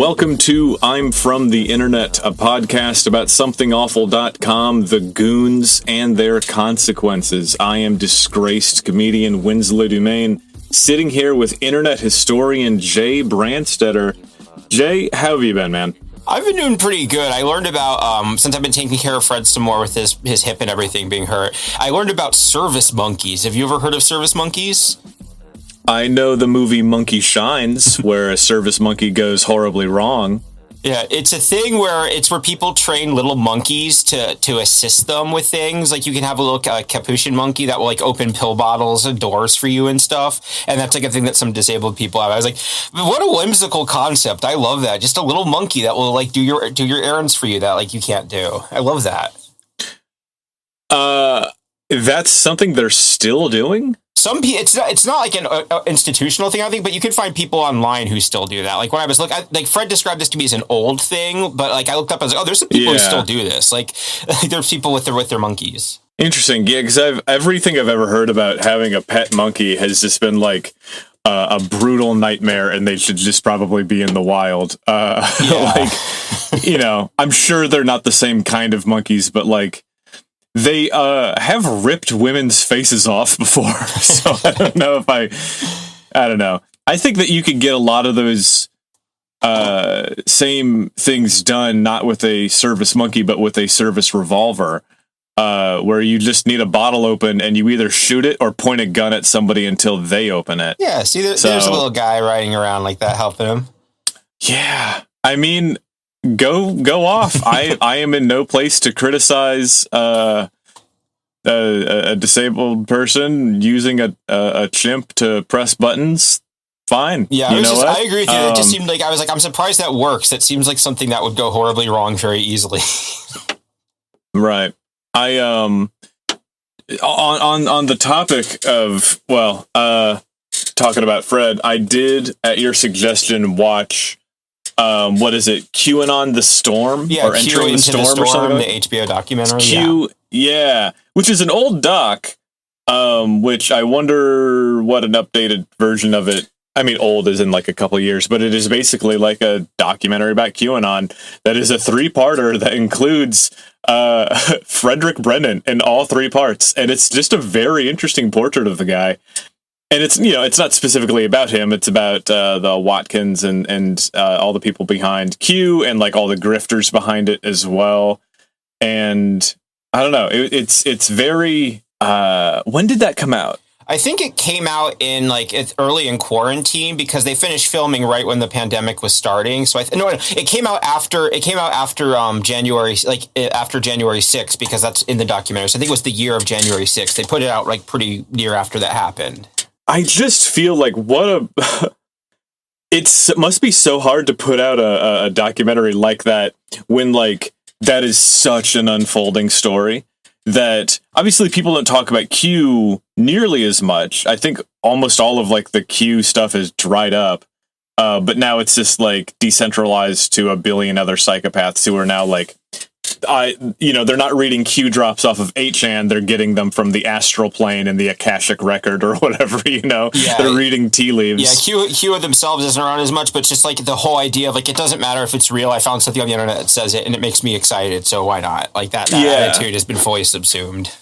Welcome to I'm From the Internet, a podcast about somethingawful.com, the goons, and their consequences. I am disgraced comedian Winslow Dumaine, sitting here with internet historian Jay Brandstetter. Jay, how have you been, man? I've been doing pretty good. I learned about, since I've been taking care of Fred some more with his hip and everything being hurt, I learned about service monkeys. Have you ever heard of service monkeys? I know the movie Monkey Shines, where a service monkey goes horribly wrong. Yeah, it's a thing where people train little monkeys to assist them with things. Like you can have a little capuchin monkey that will like open pill bottles and doors for you and stuff. And that's like a thing that some disabled people have. I was like, what a whimsical concept. I love that. Just a little monkey that will like do your errands for you that like you can't do. I love that. That's something they're still doing? Some people, it's not like an institutional thing, I think, but you can find people online who still do that. Like when I was looking, like Fred described this to me as an old thing, but like I looked up, I was like, oh, there's some people who still do this. Like there's people with their monkeys. Interesting, yeah, because everything I've ever heard about having a pet monkey has just been like a brutal nightmare, and they should just probably be in the wild. Like, you know, I'm sure they're not the same kind of monkeys, but like, they have ripped women's faces off before, so I don't know if I don't know. I think that you could get a lot of those same things done, not with a service monkey, but with a service revolver, where you just need a bottle open and you either shoot it or point a gun at somebody until they open it. Yeah, see, there's a little guy riding around like that helping him. Yeah, I mean, go off. I am in no place to criticize a disabled person using a chimp to press buttons. Fine. Yeah, I agree with you. It just seemed like I'm surprised that works. That seems like something that would go horribly wrong very easily. Right. I on the topic of talking about Fred, I did at your suggestion watch what is it? QAnon the Storm? Yeah, or Entering the Storm or something? The HBO documentary. Yeah, which is an old doc, which I wonder what an updated version of it. I mean, old is in like a couple of years, but it is basically like a documentary about QAnon that is a 3-parter that includes Frederick Brennan in all 3 parts, and it's just a very interesting portrait of the guy. And it's, you know, it's not specifically about him. It's about the Watkins and all the people behind Q and like all the grifters behind it as well. And I don't know. It's very. When did that come out? I think it came out in like it's early in quarantine because they finished filming right when the pandemic was starting. So it came out after January, like after January 6th, because that's in the documentary. So I think it was the year of January 6th. They put it out like pretty near after that happened. I just feel like it must be so hard to put out a documentary like that when like that is such an unfolding story that obviously people don't talk about Q nearly as much. I think almost all of like the Q stuff is dried up, but now it's just like decentralized to a billion other psychopaths who are now like, they're not reading Q drops off of 8chan. They're getting them from the astral plane and the Akashic record or whatever, Yeah, they're reading tea leaves. Yeah, Q themselves isn't around as much, but just like the whole idea of like, it doesn't matter if it's real. I found something on the internet that says it and it makes me excited. So why not? Like that attitude has been fully subsumed.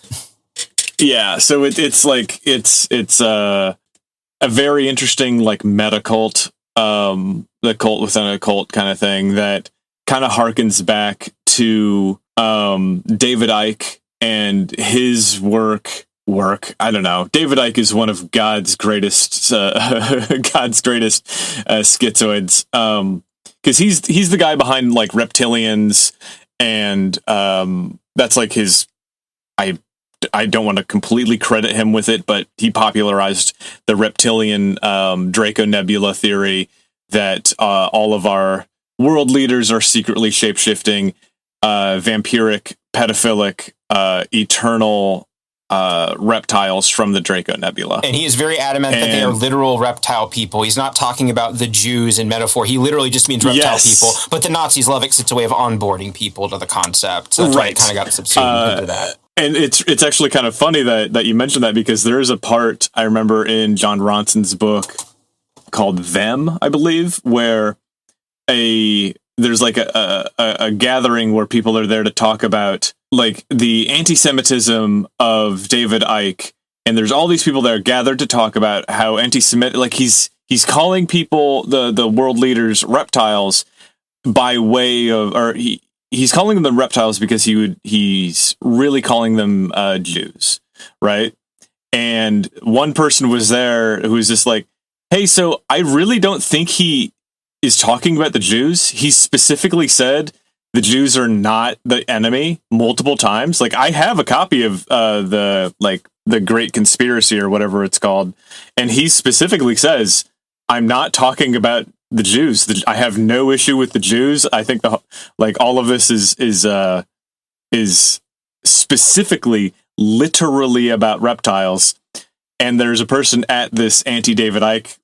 Yeah. So it's like, it's a very interesting, like meta cult, the cult within a cult kind of thing that kind of harkens back to David Icke and his work. I don't know. David Icke is one of God's greatest schizoids. Because he's the guy behind like reptilians, and that's like his. I don't want to completely credit him with it, but he popularized the reptilian Draco Nebula theory that all of our world leaders are secretly shape-shifting, vampiric, pedophilic, eternal reptiles from the Draco Nebula. And he is very adamant that they are literal reptile people. He's not talking about the Jews in metaphor. He literally just means reptile people. But the Nazis love it because it's a way of onboarding people to the concept. So that's why it kind of got subsumed into that. And it's actually kind of funny that you mentioned that, because there is a part I remember in John Ronson's book called Them, I believe, where there's like a gathering where people are there to talk about like the anti-Semitism of David Icke, and there's all these people there gathered to talk about how anti-Semitic, like he's calling people, the world leaders, reptiles by way of, or he's calling them reptiles because he's really calling them Jews, right? And one person was there who was just like, hey, so I really don't think he is talking about the Jews. He specifically said the Jews are not the enemy multiple times. Like, I have a copy of the Great Conspiracy or whatever it's called, and he specifically says, I'm not talking about the Jews. I have no issue with the Jews. I think all of this is specifically, literally about reptiles. And there's a person at this anti-David Icke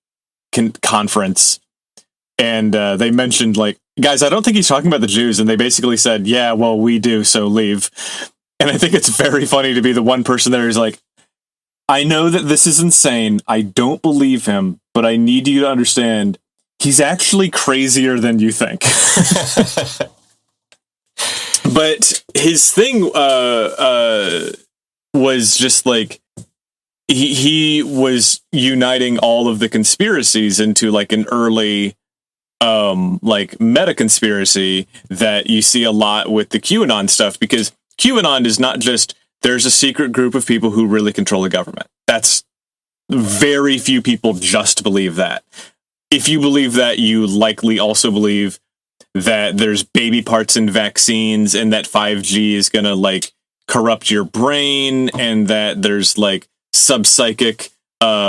conference, and they mentioned, like, guys, I don't think he's talking about the Jews. And they basically said, yeah, well, we do, so leave. And I think it's very funny to be the one person there who's like, I know that this is insane. I don't believe him, but I need you to understand he's actually crazier than you think. But his thing was just like, he was uniting all of the conspiracies into like an early like meta conspiracy that you see a lot with the QAnon stuff, because QAnon is not just there's a secret group of people who really control the government. That's very few people just believe that. If you believe that, you likely also believe that there's baby parts in vaccines, and that 5G is going to like corrupt your brain, and that there's like subpsychic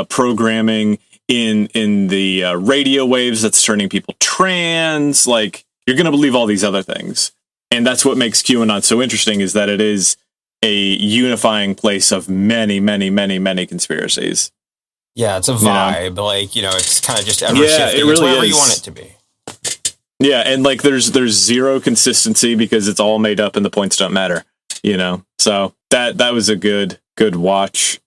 programming in the radio waves that's turning people trans. Like, you're going to believe all these other things. And that's what makes QAnon so interesting, is that it is a unifying place of many, many, many, many conspiracies. Yeah, it's a vibe. It's kind of just ever shifting. Yeah, it really it's whatever is. You want it to be. Yeah, and like there's zero consistency because it's all made up and the points don't matter. So that was a good watch.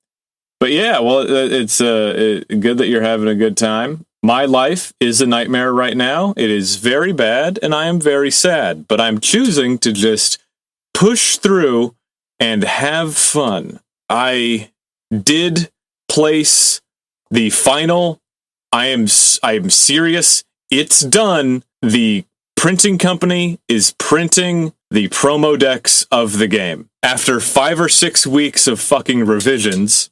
But yeah, well, it's good that you're having a good time. My life is a nightmare right now. It is very bad, and I am very sad. But I'm choosing to just push through and have fun. I did place the final. I am serious. It's done. The printing company is printing the promo decks of the game. After 5 or 6 weeks of fucking revisions,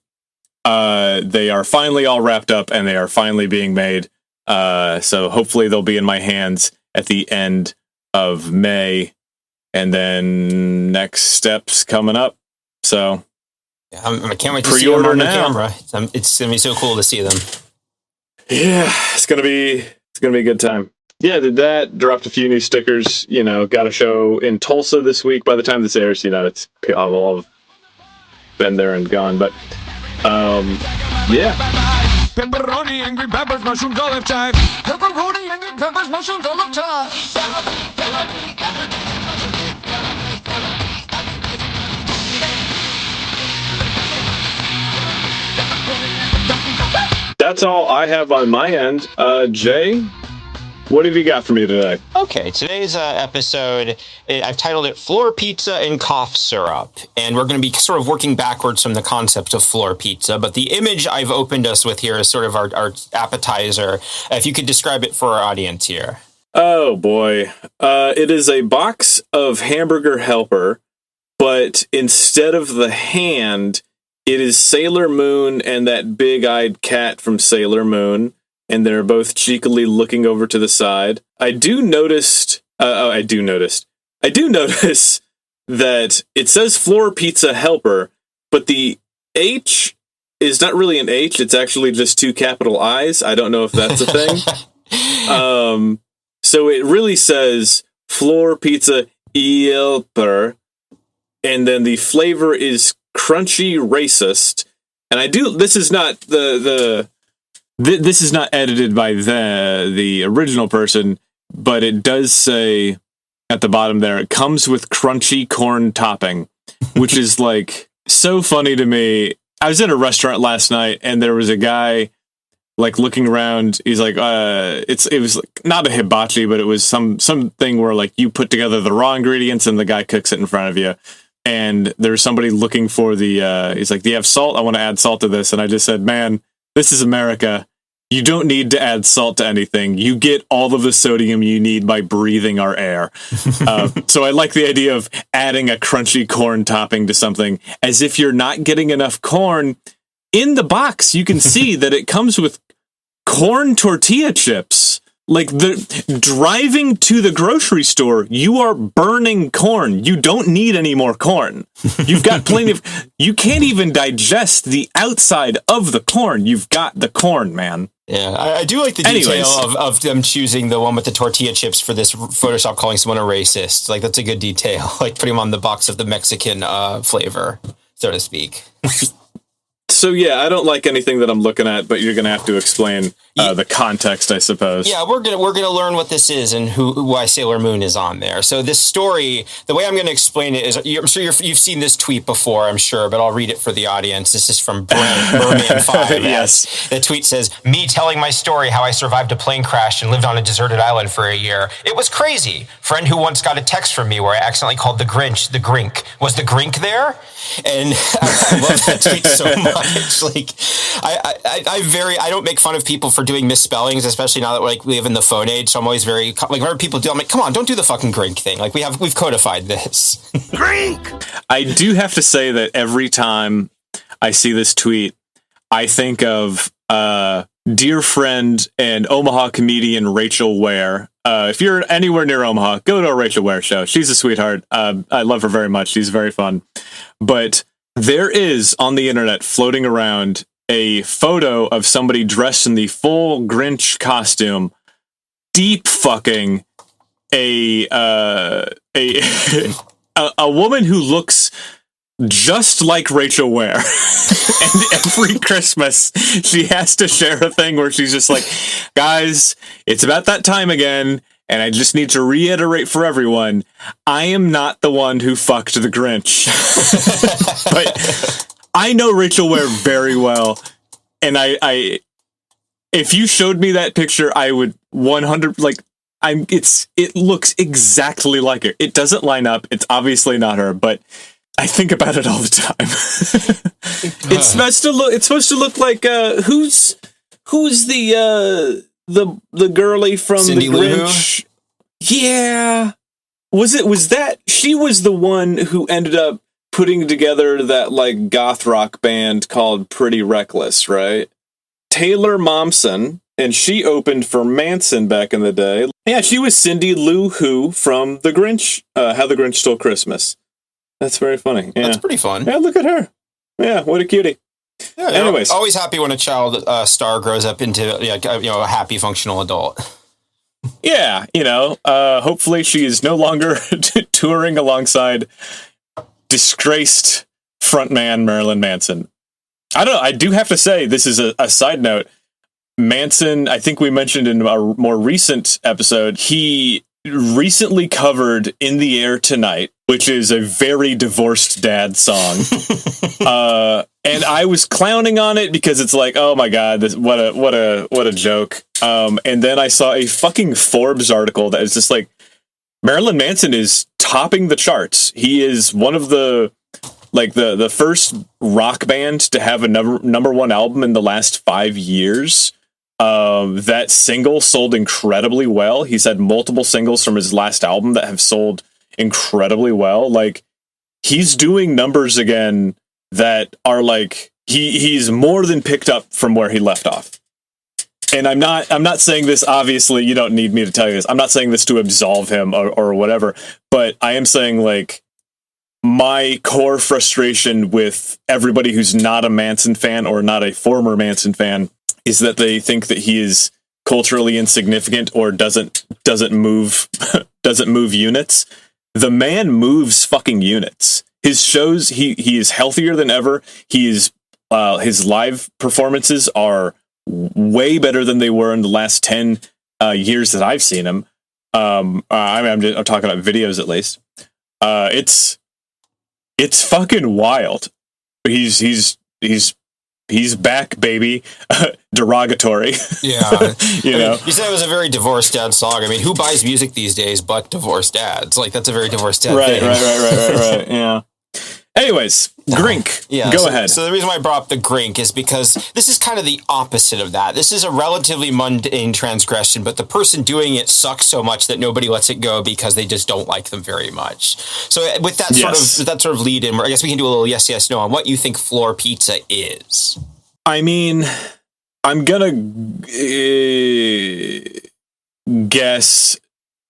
they are finally all wrapped up and they are finally being made. So hopefully they'll be in my hands at the end of May, and then next steps coming up. So I can't wait to see them on the camera. It's gonna be so cool to see them. Yeah, it's gonna be a good time. Yeah, did that. Dropped a few new stickers. Got a show in Tulsa this week. By the time this airs, it's I'll have been there and gone. But yeah. Pepperoni, angry peppers, mushrooms, olive chive. Pepperoni, angry peppers, mushrooms, olive chive. That's all I have on my end. Jay, what have you got for me today? Okay, today's episode, I've titled it Floor Pizza and Cough Syrup. And we're going to be sort of working backwards from the concept of floor pizza. But the image I've opened us with here is sort of our appetizer. If you could describe it for our audience here. Oh, boy. It is a box of Hamburger Helper, but instead of the hand, it is Sailor Moon and that big-eyed cat from Sailor Moon. And they're both cheekily looking over to the side. I do notice that it says Floor Pizza Helper, but the H is not really an H. It's actually just 2 capital I's. I don't know if that's a thing. So it really says Floor Pizza Helper, and then the flavor is crunchy racist. And this is not this is not edited by the original person, but it does say at the bottom there, it comes with crunchy corn topping, which is like so funny to me. I was in a restaurant last night and there was a guy like looking around. He's like, it was like, not a hibachi, but it was something where like you put together the raw ingredients and the guy cooks it in front of you. And there's somebody looking for he's like, do you have salt? I want to add salt to this. And I just said, man, this is America. You don't need to add salt to anything. You get all of the sodium you need by breathing our air. So I like the idea of adding a crunchy corn topping to something, as if you're not getting enough corn. In the box, you can see that it comes with corn tortilla chips. Like, driving to the grocery store, you are burning corn. You don't need any more corn. You've got plenty of... You can't even digest the outside of the corn. You've got the corn, man. Yeah, I do like the detail of them choosing the one with the tortilla chips for this Photoshop calling someone a racist. Like, that's a good detail. Like, putting them on the box of the Mexican flavor, so to speak. So, yeah, I don't like anything that I'm looking at, but you're going to have to explain the context, I suppose. Yeah, we're gonna learn what this is and why Sailor Moon is on there. So this story, the way I'm going to explain it is, I'm sure you've seen this tweet before, I'm sure, but I'll read it for the audience. This is from Merman5. Yes. The tweet says, "Me telling my story how I survived a plane crash and lived on a deserted island for a year. It was crazy. Friend who once got a text from me where I accidentally called the Grinch the Grink. Was the Grink there?" And I love that tweet so much. Like, I don't make fun of people for doing misspellings, especially now that we live in the phone age. So I'm always very, like, whenever people do, I'm like, come on, don't do the fucking Grink thing. Like, we've codified this. Grink! I do have to say that every time I see this tweet, I think of dear friend and Omaha comedian Rachel Ware. If you're anywhere near Omaha, go to a Rachel Ware show. She's a sweetheart. I love her very much. She's very fun. But there is on the internet floating around a photo of somebody dressed in the full Grinch costume, deep fucking a woman who looks just like Rachel Ware. And every Christmas she has to share a thing where she's just like, guys, it's about that time again, and I just need to reiterate for everyone, I am not the one who fucked the Grinch. But I know Rachel Ware very well, and I if you showed me that picture, I would 100 like it looks exactly like her. It doesn't line up. It's obviously not her, but I think about it all the time. It's supposed to look like who's the girlie from Cindy the Grinch? Lou? Yeah. Was that she was the one who ended up putting together that like goth rock band called Pretty Reckless, right? Taylor Momsen, and she opened for Manson back in the day. Yeah, she was Cindy Lou Who from the Grinch, How the Grinch Stole Christmas. That's very funny. Yeah. That's pretty fun. Yeah, look at her. Yeah, what a cutie. Yeah, anyways, always happy when a child star grows up into a happy, functional adult. Yeah, hopefully she is no longer touring alongside disgraced frontman Marilyn Manson. I don't know. I do have to say, this is a side note. Manson, I think we mentioned in a more recent episode, he recently covered In the Air Tonight, which is a very divorced dad song. And I was clowning on it because it's like, oh my God, what a joke. And then I saw a fucking Forbes article that is just like, Marilyn Manson is topping the charts. He is one of the first rock band to have a number one album in the last 5 years. That single sold incredibly well. He's had multiple singles from his last album that have sold incredibly well. Like, he's doing numbers again that are like, he's more than picked up from where he left off. And I'm not saying this, obviously you don't need me to tell you this. I'm not saying this to absolve him or whatever, but I am saying, like, my core frustration with everybody who's not a Manson fan or not a former Manson fan is that they think that he is culturally insignificant or doesn't move doesn't move units. The man moves fucking units. His shows, he is healthier than ever. He is his live performances are way better than they were in the last 10 years that I've seen him. I'm talking about videos at least. It's fucking wild. He's he's back, baby. Derogatory. Yeah. You know? You said it was a very divorced dad song. I mean, who buys music these days but divorced dads? Like, that's a very divorced dad thing. Right. Yeah. Anyways, Grink. Yeah, Go ahead. So the reason why I brought up the Grink is because this is kind of the opposite of that. This is a relatively mundane transgression, but the person doing it sucks so much that nobody lets it go because they just don't like them very much. So with that sort of lead in, I guess we can do a little yes, no on what you think floor pizza is. I mean, I'm gonna guess.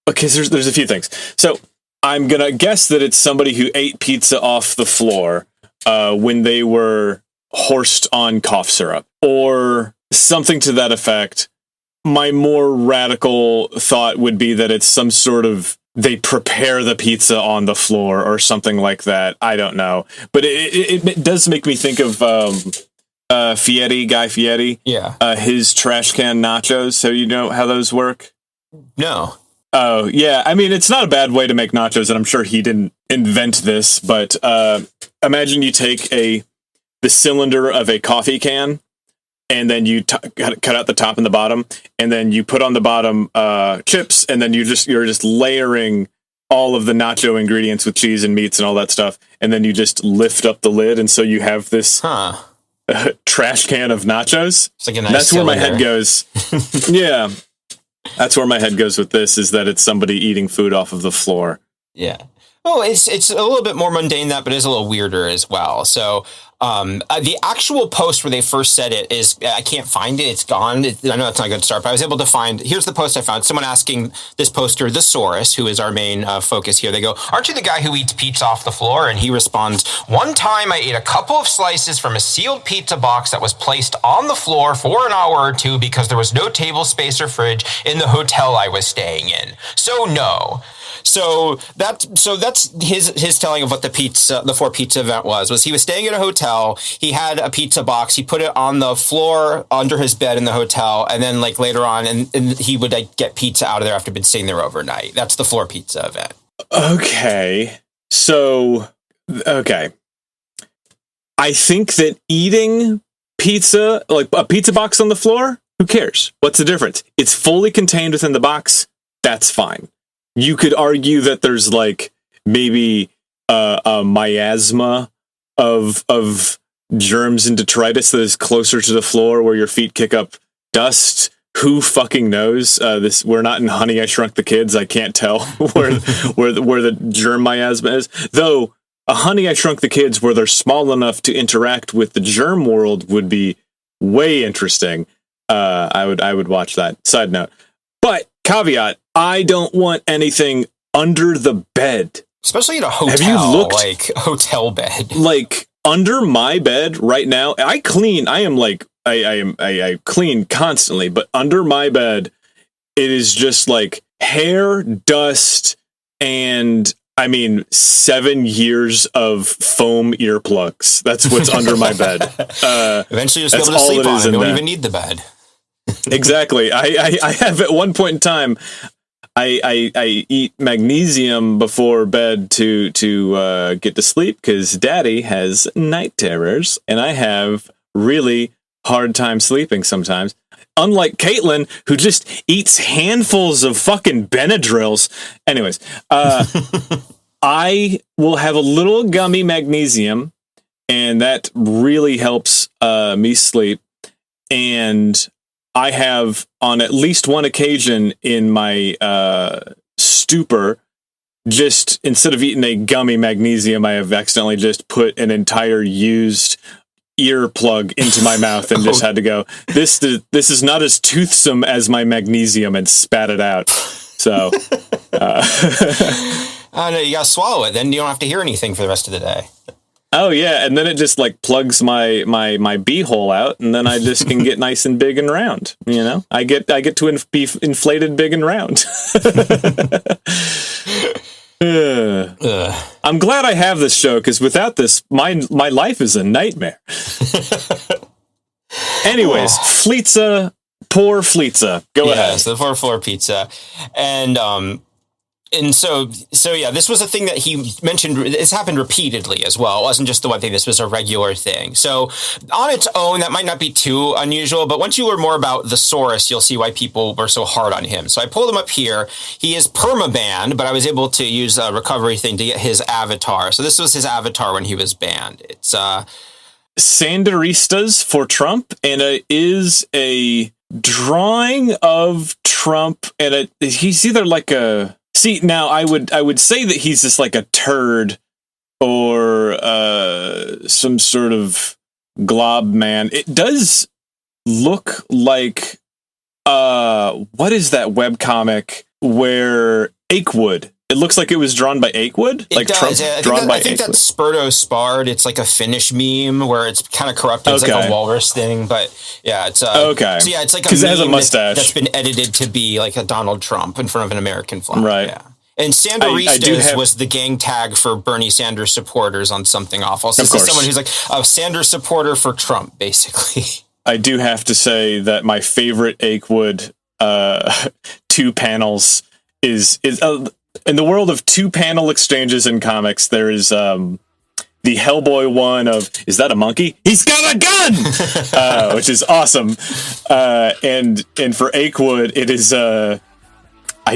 Okay, so there's a few things. So I'm gonna guess that it's somebody who ate pizza off the floor when they were horsed on cough syrup, or something to that effect. My more radical thought would be that it's some sort of they prepare the pizza on the floor or something like that. I don't know, but it does make me think of Guy Fieri. Yeah, his trash can nachos. So you know how those work? No. Oh, yeah. I mean, it's not a bad way to make nachos, and I'm sure he didn't invent this, but imagine you take the cylinder of a coffee can, and then you cut out the top and the bottom, and then you put on the bottom chips, and then you're just layering all of the nacho ingredients with cheese and meats and all that stuff, and then you just lift up the lid, and so you have this trash can of nachos. It's like a nice That's cylinder. where my head goes. Yeah. That's where my head goes with this, is that it's somebody eating food off of the floor. Yeah. Well, it's a little bit more mundane that, but it's a little weirder as well. So the actual post where they first said it is, I can't find it. It's gone. I know that's not a good start, but I was able to find, here's the post I found. Someone asking this poster, the Saurus, who is our main focus here. They go, "Aren't you the guy who eats pizza off the floor?" And he responds, "One time I ate a couple of slices from a sealed pizza box that was placed on the floor for an hour or two because there was no table space or fridge in the hotel I was staying in. So no." So that's his telling of what the floor pizza event was he was staying at a hotel. He had a pizza box. He put it on the floor under his bed in the hotel, and then like later on, and he would like get pizza out of there after been staying there overnight. That's the floor pizza event. Okay, so I think that eating pizza, like a pizza box on the floor, who cares? What's the difference? It's fully contained within the box. That's fine. You could argue that there's like maybe a miasma of germs and detritus that is closer to the floor where your feet kick up dust. Who fucking knows? We're not in Honey, I Shrunk the Kids. I can't tell where the germ miasma is. Though a Honey, I Shrunk the Kids where they're small enough to interact with the germ world would be way interesting. I would watch that. Side note. But caveat, I don't want anything under the bed. Especially in a hotel. Have you looked? Like hotel bed. Like under my bed right now, I clean. I clean constantly, but under my bed, it is just like hair, dust, and 7 years of foam earplugs. That's what's under my bed. Eventually you'll just be able to sleep on it. You don't even need the bed. Exactly. I have at one point in time, I eat magnesium before bed to get to sleep because Daddy has night terrors and I have really hard time sleeping sometimes. Unlike Caitlin, who just eats handfuls of fucking Benadryls. Anyways, I will have a little gummy magnesium, and that really helps me sleep. And I have, on at least one occasion in my stupor, just instead of eating a gummy magnesium, I have accidentally just put an entire used earplug into my mouth and just had to go, this is not as toothsome as my magnesium, and spat it out. So oh no, you gotta swallow it, then you don't have to hear anything for the rest of the day. Oh yeah, and then it just like plugs my beehole out, and then I just can get nice and big and round. You know, I get to be inflated big and round. I'm glad I have this show, because without this, my life is a nightmare. Anyways, Fleetza, poor Fleetza. Go ahead. So the floor pizza, and And so yeah, this was a thing that he mentioned. It's happened repeatedly as well. It wasn't just the one thing. This was a regular thing. So on its own, that might not be too unusual. But once you learn more about the Saurus, you'll see why people were so hard on him. So I pulled him up here. He is perma-banned, but I was able to use a recovery thing to get his avatar. So this was his avatar when he was banned. It's Sanderistas for Trump, and it is a drawing of Trump, and he's either like a... See, now I would say that he's just like a turd or some sort of glob man. It does look like what is that webcomic where Akewood? It looks like it was drawn by Akewood. It does. I think that's Spurto Spard. It's like a Finnish meme where it's kind of corrupted. It's like a walrus thing, but yeah, it's okay. So yeah, it's like a meme it has a mustache that's been edited to be like a Donald Trump in front of an American flag. Right. Yeah. And Sanderistas was the gang tag for Bernie Sanders supporters on Something Awful. So this is someone who's like a Sanders supporter for Trump, basically. I do have to say that my favorite Akewood 2 panels is in the world of 2-panel exchanges in comics, there is the Hellboy one of, is that a monkey? He's got a gun! Which is awesome. And for Akewood, it is, I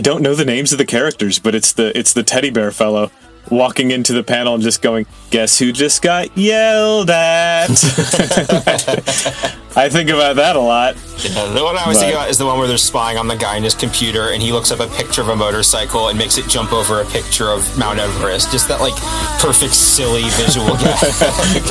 don't know the names of the characters, but it's the teddy bear fellow walking into the panel and just going, guess who just got yelled at? I think about that a lot. Yeah, the one I was thinking about is the one where they're spying on the guy in his computer and he looks up a picture of a motorcycle and makes it jump over a picture of Mount Everest. Just that, like, perfect, silly visual gag.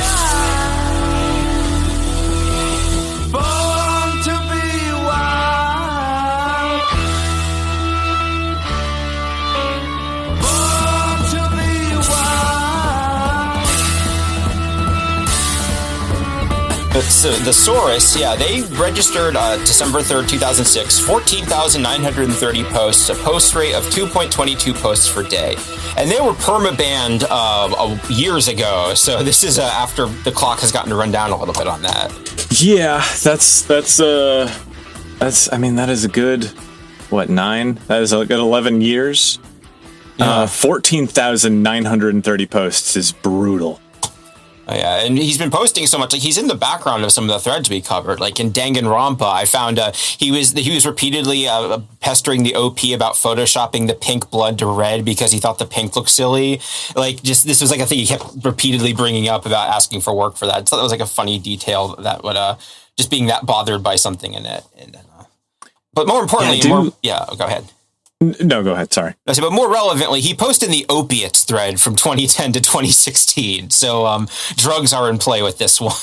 So the Saurus, yeah, they registered December 3rd, 2006, 14,930 posts, a post rate of 2.22 posts per day. And they were perma-banned years ago, so this is after the clock has gotten to run down a little bit on that. Yeah, that's I mean, that is a good, 9? That is a good 11 years. Yeah. 14,930 posts is brutal. Yeah, and he's been posting so much. Like, he's in the background of some of the threads we covered. Like in Danganronpa, I found he was repeatedly pestering the OP about photoshopping the pink blood to red because he thought the pink looked silly. Like, just this was like a thing he kept repeatedly bringing up about asking for work for that. So that was like a funny detail that would just being that bothered by something in it. And but more importantly, go ahead. No, go ahead. Sorry. But more relevantly, he posted in the opiates thread from 2010 to 2016. So drugs are in play with this one.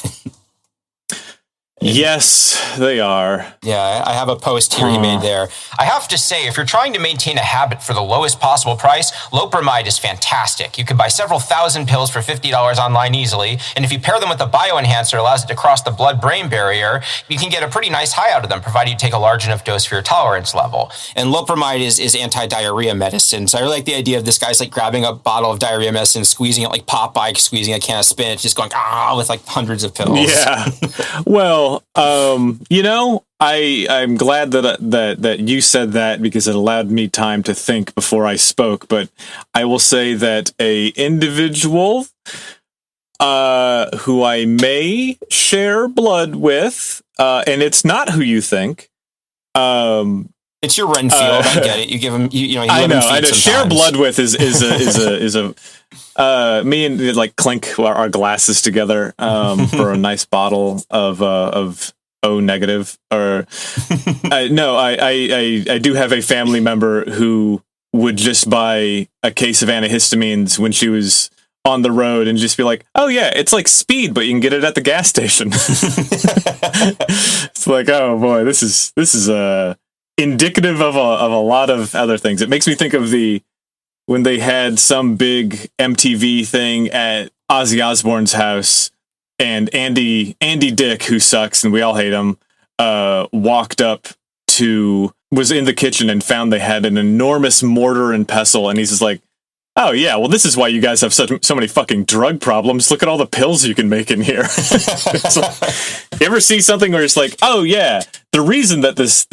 Yes, they are. Yeah, I have a post here he made there. I have to say, if you're trying to maintain a habit for the lowest possible price, loperamide is fantastic. You can buy several thousand pills for $50 online easily, and if you pair them with a bioenhancer that allows it to cross the blood-brain barrier, you can get a pretty nice high out of them, provided you take a large enough dose for your tolerance level. And loperamide is anti-diarrhea medicine, so I really like the idea of this guy's like grabbing a bottle of diarrhea medicine, squeezing it like Popeye, squeezing a can of spinach, just going, with like hundreds of pills. Yeah. Well, I'm glad that you said that because it allowed me time to think before I spoke. But I will say that a individual who I may share blood with, and it's not who you think. It's your Renfield. I get it. You give him. I know. Share blood with is a me and like clink our glasses together for a nice bottle of O negative. Or I do have a family member who would just buy a case of antihistamines when she was on the road and just be like, oh yeah, it's like speed, but you can get it at the gas station. It's like, oh boy, this is indicative of a lot of other things. It makes me think of when they had some big MTV thing at Ozzy Osbourne's house, and Andy Dick, who sucks and we all hate him, was in the kitchen and found they had an enormous mortar and pestle, and he's just like, oh yeah, well this is why you guys have so many fucking drug problems. Look at all the pills you can make in here. Like, you ever see something where it's like, oh yeah, the reason that this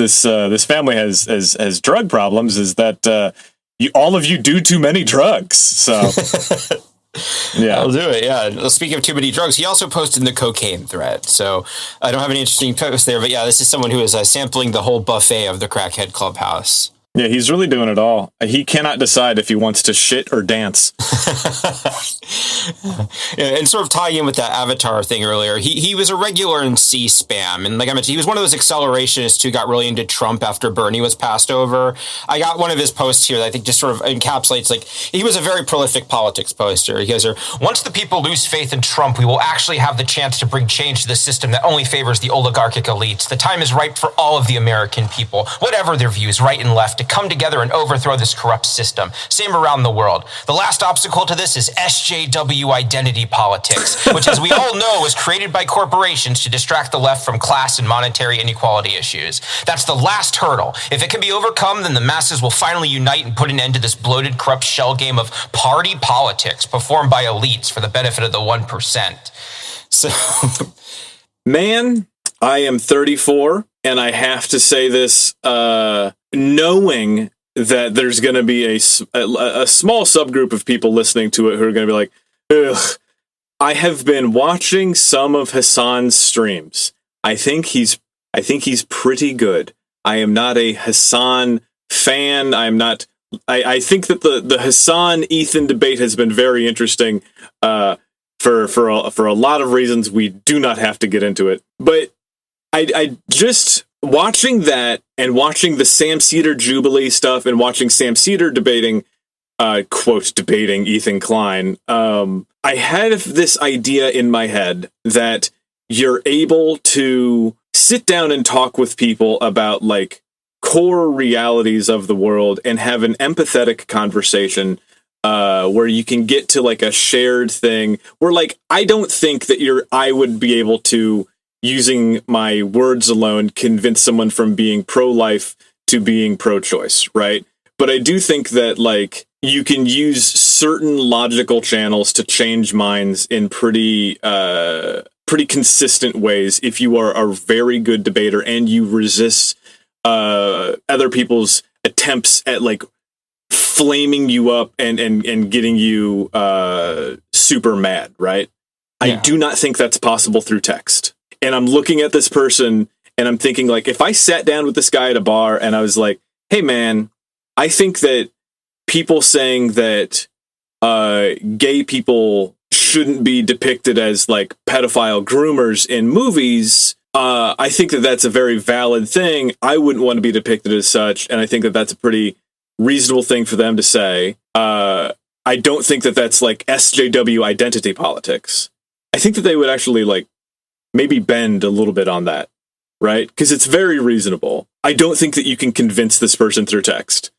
family has drug problems is that all of you do too many drugs. So yeah, I'll do it. Yeah. Speaking of too many drugs, he also posted in the cocaine thread. So I don't have any interesting posts there, but yeah, this is someone who is sampling the whole buffet of the Crackhead Clubhouse. Yeah, he's really doing it all. He cannot decide if he wants to shit or dance. And sort of tying in with that Avatar thing earlier, he was a regular in C-SPAM. And like I mentioned, he was one of those accelerationists who got really into Trump after Bernie was passed over. I got one of his posts here that I think just sort of encapsulates, like, he was a very prolific politics poster. He goes, once the people lose faith in Trump, we will actually have the chance to bring change to the system that only favors the oligarchic elites. The time is ripe for all of the American people, whatever their views, right and left, to come together and overthrow this corrupt system. Same around the world. The last obstacle to this is SJW identity politics, which, as we all know, was created by corporations to distract the left from class and monetary inequality issues. That's the last hurdle. If it can be overcome, then the masses will finally unite and put an end to this bloated, corrupt shell game of party politics performed by elites for the benefit of the 1%. So, man, I am 34, and I have to say this, knowing that there's going to be a small subgroup of people listening to it who are going to be like, ugh, I have been watching some of Hassan's streams. I think he's pretty good. I am not a Hassan fan. I think that the Hassan Ethan debate has been very interesting, for a lot of reasons. We do not have to get into it, but I just watching that and watching the Sam Cedar Jubilee stuff and watching Sam Cedar debating Ethan Klein. I had this idea in my head that you're able to sit down and talk with people about like core realities of the world and have an empathetic conversation, where you can get to like a shared thing where, like, I don't think that I would be able to, using my words alone, convince someone from being pro-life to being pro-choice, right? But I do think that, like, you can use certain logical channels to change minds in pretty consistent ways if you are a very good debater and you resist other people's attempts at, like, flaming you up and getting you super mad, right? Yeah. I do not think that's possible through text. And I'm looking at this person and I'm thinking, like, if I sat down with this guy at a bar and I was like, hey, man, I think that people saying that gay people shouldn't be depicted as, like, pedophile groomers in movies, I think that that's a very valid thing. I wouldn't want to be depicted as such. And I think that that's a pretty reasonable thing for them to say. I don't think that that's, like, SJW identity politics. I think that they would actually, like, maybe bend a little bit on that, right? Because it's very reasonable. I don't think that you can convince this person through text.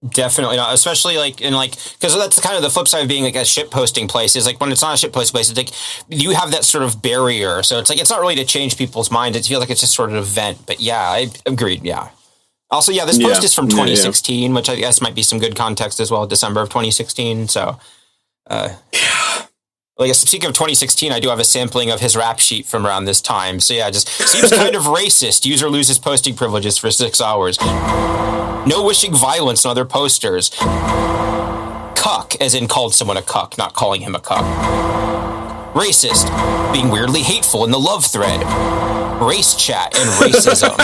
Definitely not, especially because that's kind of the flip side of being like a shit posting place is, like, when it's not a shit posting place, it's like you have that sort of barrier. So it's like, it's not really to change people's minds. It feels like it's just sort of an event. But yeah, I agreed. Yeah. Also, yeah, this post is from 2016, which I guess might be some good context as well. December of 2016. So, I guess speaking of 2016, I do have a sampling of his rap sheet from around this time. So yeah, just seems kind of racist. User loses posting privileges for 6 hours. No wishing violence on other posters. Cuck, as in called someone a cuck, not calling him a cuck. Racist, being weirdly hateful in the love thread. Race chat and racism.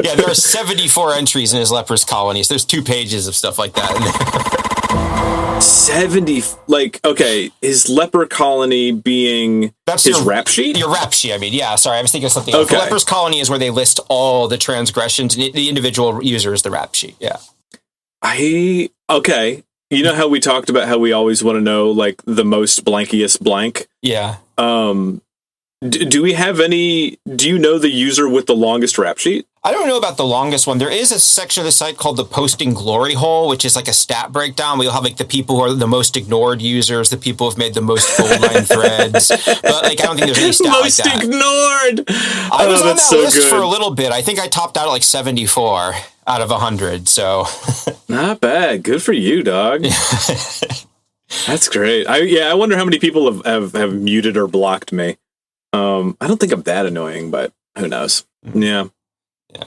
Yeah, there are 74 entries in his lepers colonies. There's 2 pages of stuff like that in there. 70, like, okay, his leper colony being his rap sheet? Your rap sheet, I mean, yeah, sorry, I was thinking of something else. Okay. The lepers colony is where they list all the transgressions, and the individual user is the rap sheet, yeah. Okay, you know how we talked about how we always want to know, like, the most blankiest blank? Yeah. Do we have any, do you know the user with the longest rap sheet? I don't know about the longest one. There is a section of the site called the Posting Glory Hole, which is like a stat breakdown. We'll have like the people who are the most ignored users, the people who've made the most gold line threads. But like, I don't think there's any stat most like that. Ignored. I was on that list for a little bit. I think I topped out at like 74 out of 100. So not bad. Good for you, dog. That's great. I wonder how many people have muted or blocked me. I don't think I'm that annoying, but who knows? Yeah.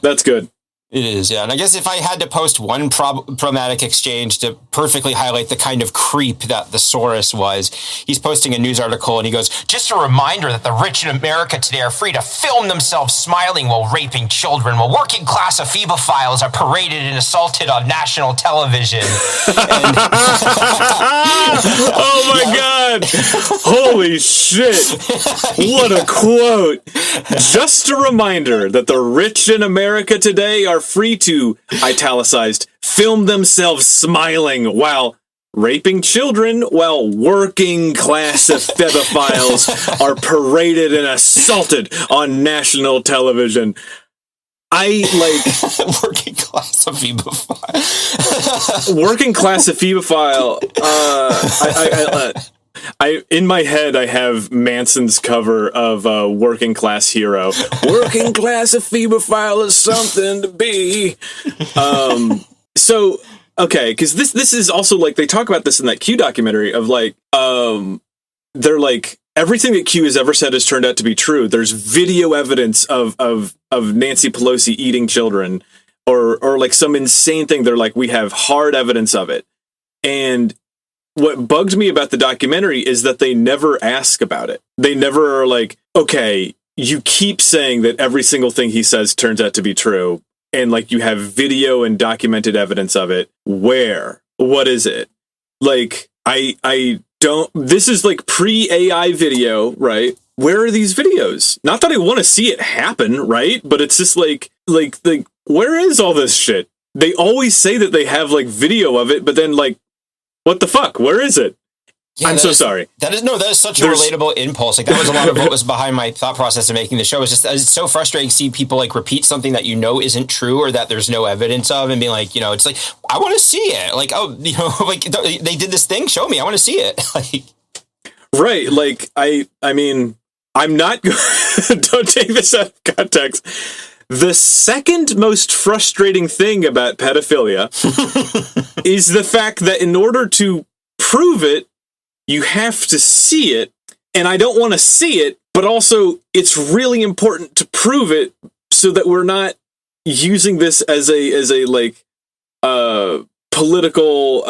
That's good. It is, yeah. And I guess if I had to post one problematic exchange to perfectly highlight the kind of creep that the Saurus was, he's posting a news article and he goes, just a reminder that the rich in America today are free to film themselves smiling while raping children, while working class ephebophiles are paraded and assaulted on national television. Oh my God. Holy shit. What a quote. Just a reminder that the rich in America today are free to, italicized, film themselves smiling while raping children, while working class ephebophiles are paraded and assaulted on national television. I like working class ephebophile. Working class ephebophile. I in my head I have Manson's cover of Working Class Hero. Working class ephebophile is something to be. So okay, because this is also like they talk about this in that Q documentary of like they're like everything that Q has ever said has turned out to be true. There's video evidence of Nancy Pelosi eating children or like some insane thing. They're like, we have hard evidence of it. And what bugged me about the documentary is that they never ask about it. They never are like, okay, you keep saying that every single thing he says turns out to be true. And like you have video and documented evidence of it. Where? What is it? Like, I don't, this is like pre-AI video, right? Where are these videos? Not that I want to see it happen, right? But it's just like, where is all this shit? They always say that they have like video of it, but then like, what the fuck? Where is it? Yeah, I'm so sorry. That is such a relatable impulse. Like that was a lot of what was behind my thought process of making the show. It's so frustrating to see people like repeat something that you know isn't true or that there's no evidence of, and being like, you know, it's like I want to see it. Like, oh, you know, like they did this thing. Show me. I want to see it. Like, right. Like I mean, I'm not. Don't take this out of context. The second most frustrating thing about pedophilia is the fact that in order to prove it, you have to see it, and I don't want to see it, but also it's really important to prove it so that we're not using this as a like political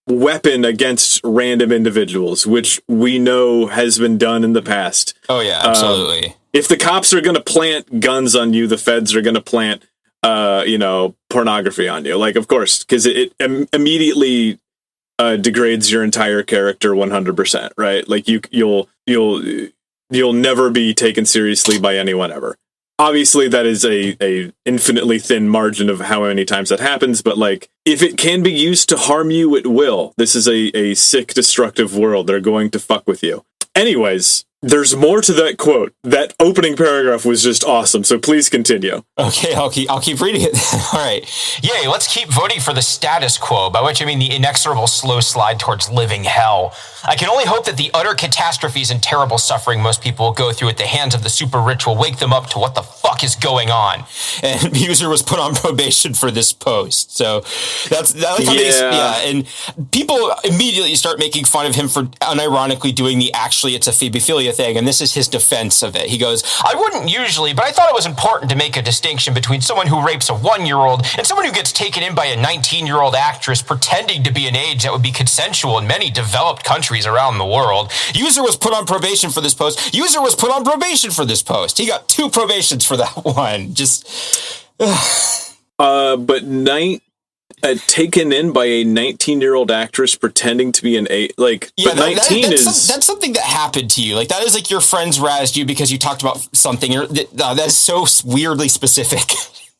weapon against random individuals, which we know has been done in the past. Oh yeah, absolutely. If the cops are going to plant guns on you, the feds are going to plant, pornography on you. Like, of course, because it immediately degrades your entire character 100%, right? Like you'll never be taken seriously by anyone ever. Obviously, that is a infinitely thin margin of how many times that happens. But like, if it can be used to harm you, it will. This is a sick, destructive world. They're going to fuck with you. Anyways. There's more to that quote. That opening paragraph was just awesome, so please continue. Okay, I'll keep reading it. All right. Yay, let's keep voting for the status quo, by which I mean the inexorable slow slide towards living hell. I can only hope that the utter catastrophes and terrible suffering most people will go through at the hands of the super rich will wake them up to what the fuck is going on. And user was put on probation for this post. So that's and people immediately start making fun of him for unironically doing the actually it's a phebophilia thing, and this is his defense of it. He goes, I wouldn't usually, but I thought it was important to make a distinction between someone who rapes a 1-year-old and someone who gets taken in by a 19-year-old actress pretending to be an age that would be consensual in many developed countries around the world. User was put on probation for this post. User was put on probation for this post. He got 2 probations for that one. Just taken in by a 19-year-old actress pretending to be an 8, like, yeah, but 19 that's something that happened to you. Like, that is like your friends razzed you because you talked about something. That's so weirdly specific.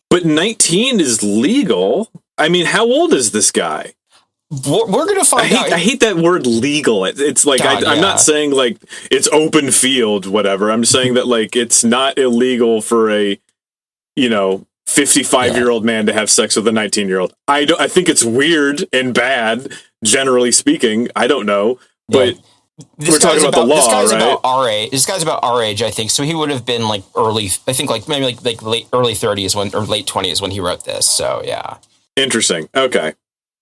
But 19 is legal. I mean, how old is this guy? We're going to find out. I hate that word legal. It's like, I'm not saying like it's open field, whatever. I'm saying that like it's not illegal for a, 55-year-old man to have sex with a 19-year-old. I think it's weird and bad, generally speaking. I don't know, but we're talking about the law, right? This guy's about our age, I think. So he would have been like early, I think like maybe like early 30s or late 20s when he wrote this. So yeah. Interesting. Okay.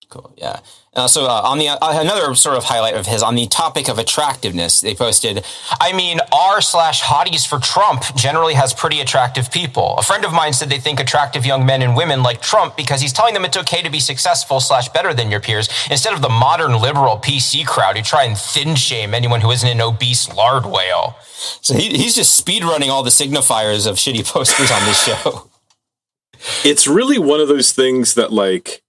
Cool. Yeah. So on the another sort of highlight of his on the topic of attractiveness, they posted, I mean, r/hotties for Trump generally has pretty attractive people. A friend of mine said they think attractive young men and women like Trump because he's telling them it's okay to be successful / better than your peers instead of the modern liberal PC crowd who try and thin shame anyone who isn't an obese lard whale. So he's just speed running all the signifiers of shitty posters on this show. It's really one of those things that like,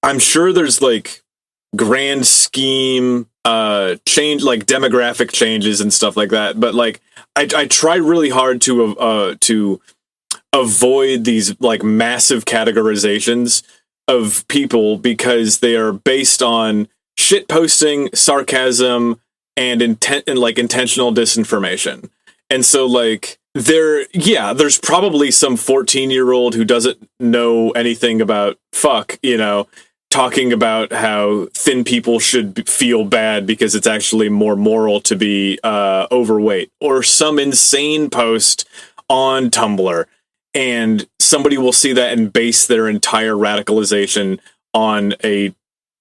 I'm sure there's like grand scheme change, like demographic changes and stuff like that, but like I try really hard to avoid these like massive categorizations of people because they are based on shit posting, sarcasm, and intentional disinformation. And so like there's probably some 14-year-old who doesn't know anything about fuck, talking about how thin people should feel bad because it's actually more moral to be overweight, or some insane post on Tumblr, and somebody will see that and base their entire radicalization on a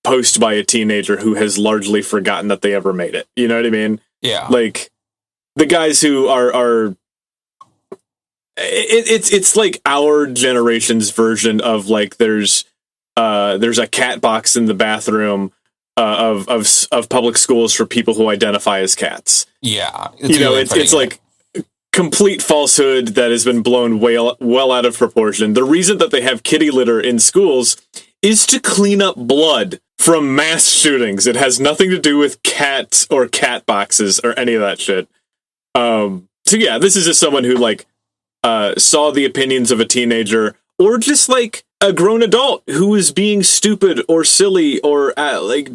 post by a teenager who has largely forgotten that they ever made it. You know what I mean? Yeah. Like the guys who are it's like our generation's version of like there's a cat box in the bathroom of public schools for people who identify as cats. Yeah, it's like complete falsehood that has been blown well out of proportion. The reason that they have kitty litter in schools is to clean up blood from mass shootings. It has nothing to do with cats or cat boxes or any of that shit. So yeah, this is just someone who like saw the opinions of a teenager or just like a grown adult who was being stupid or silly or like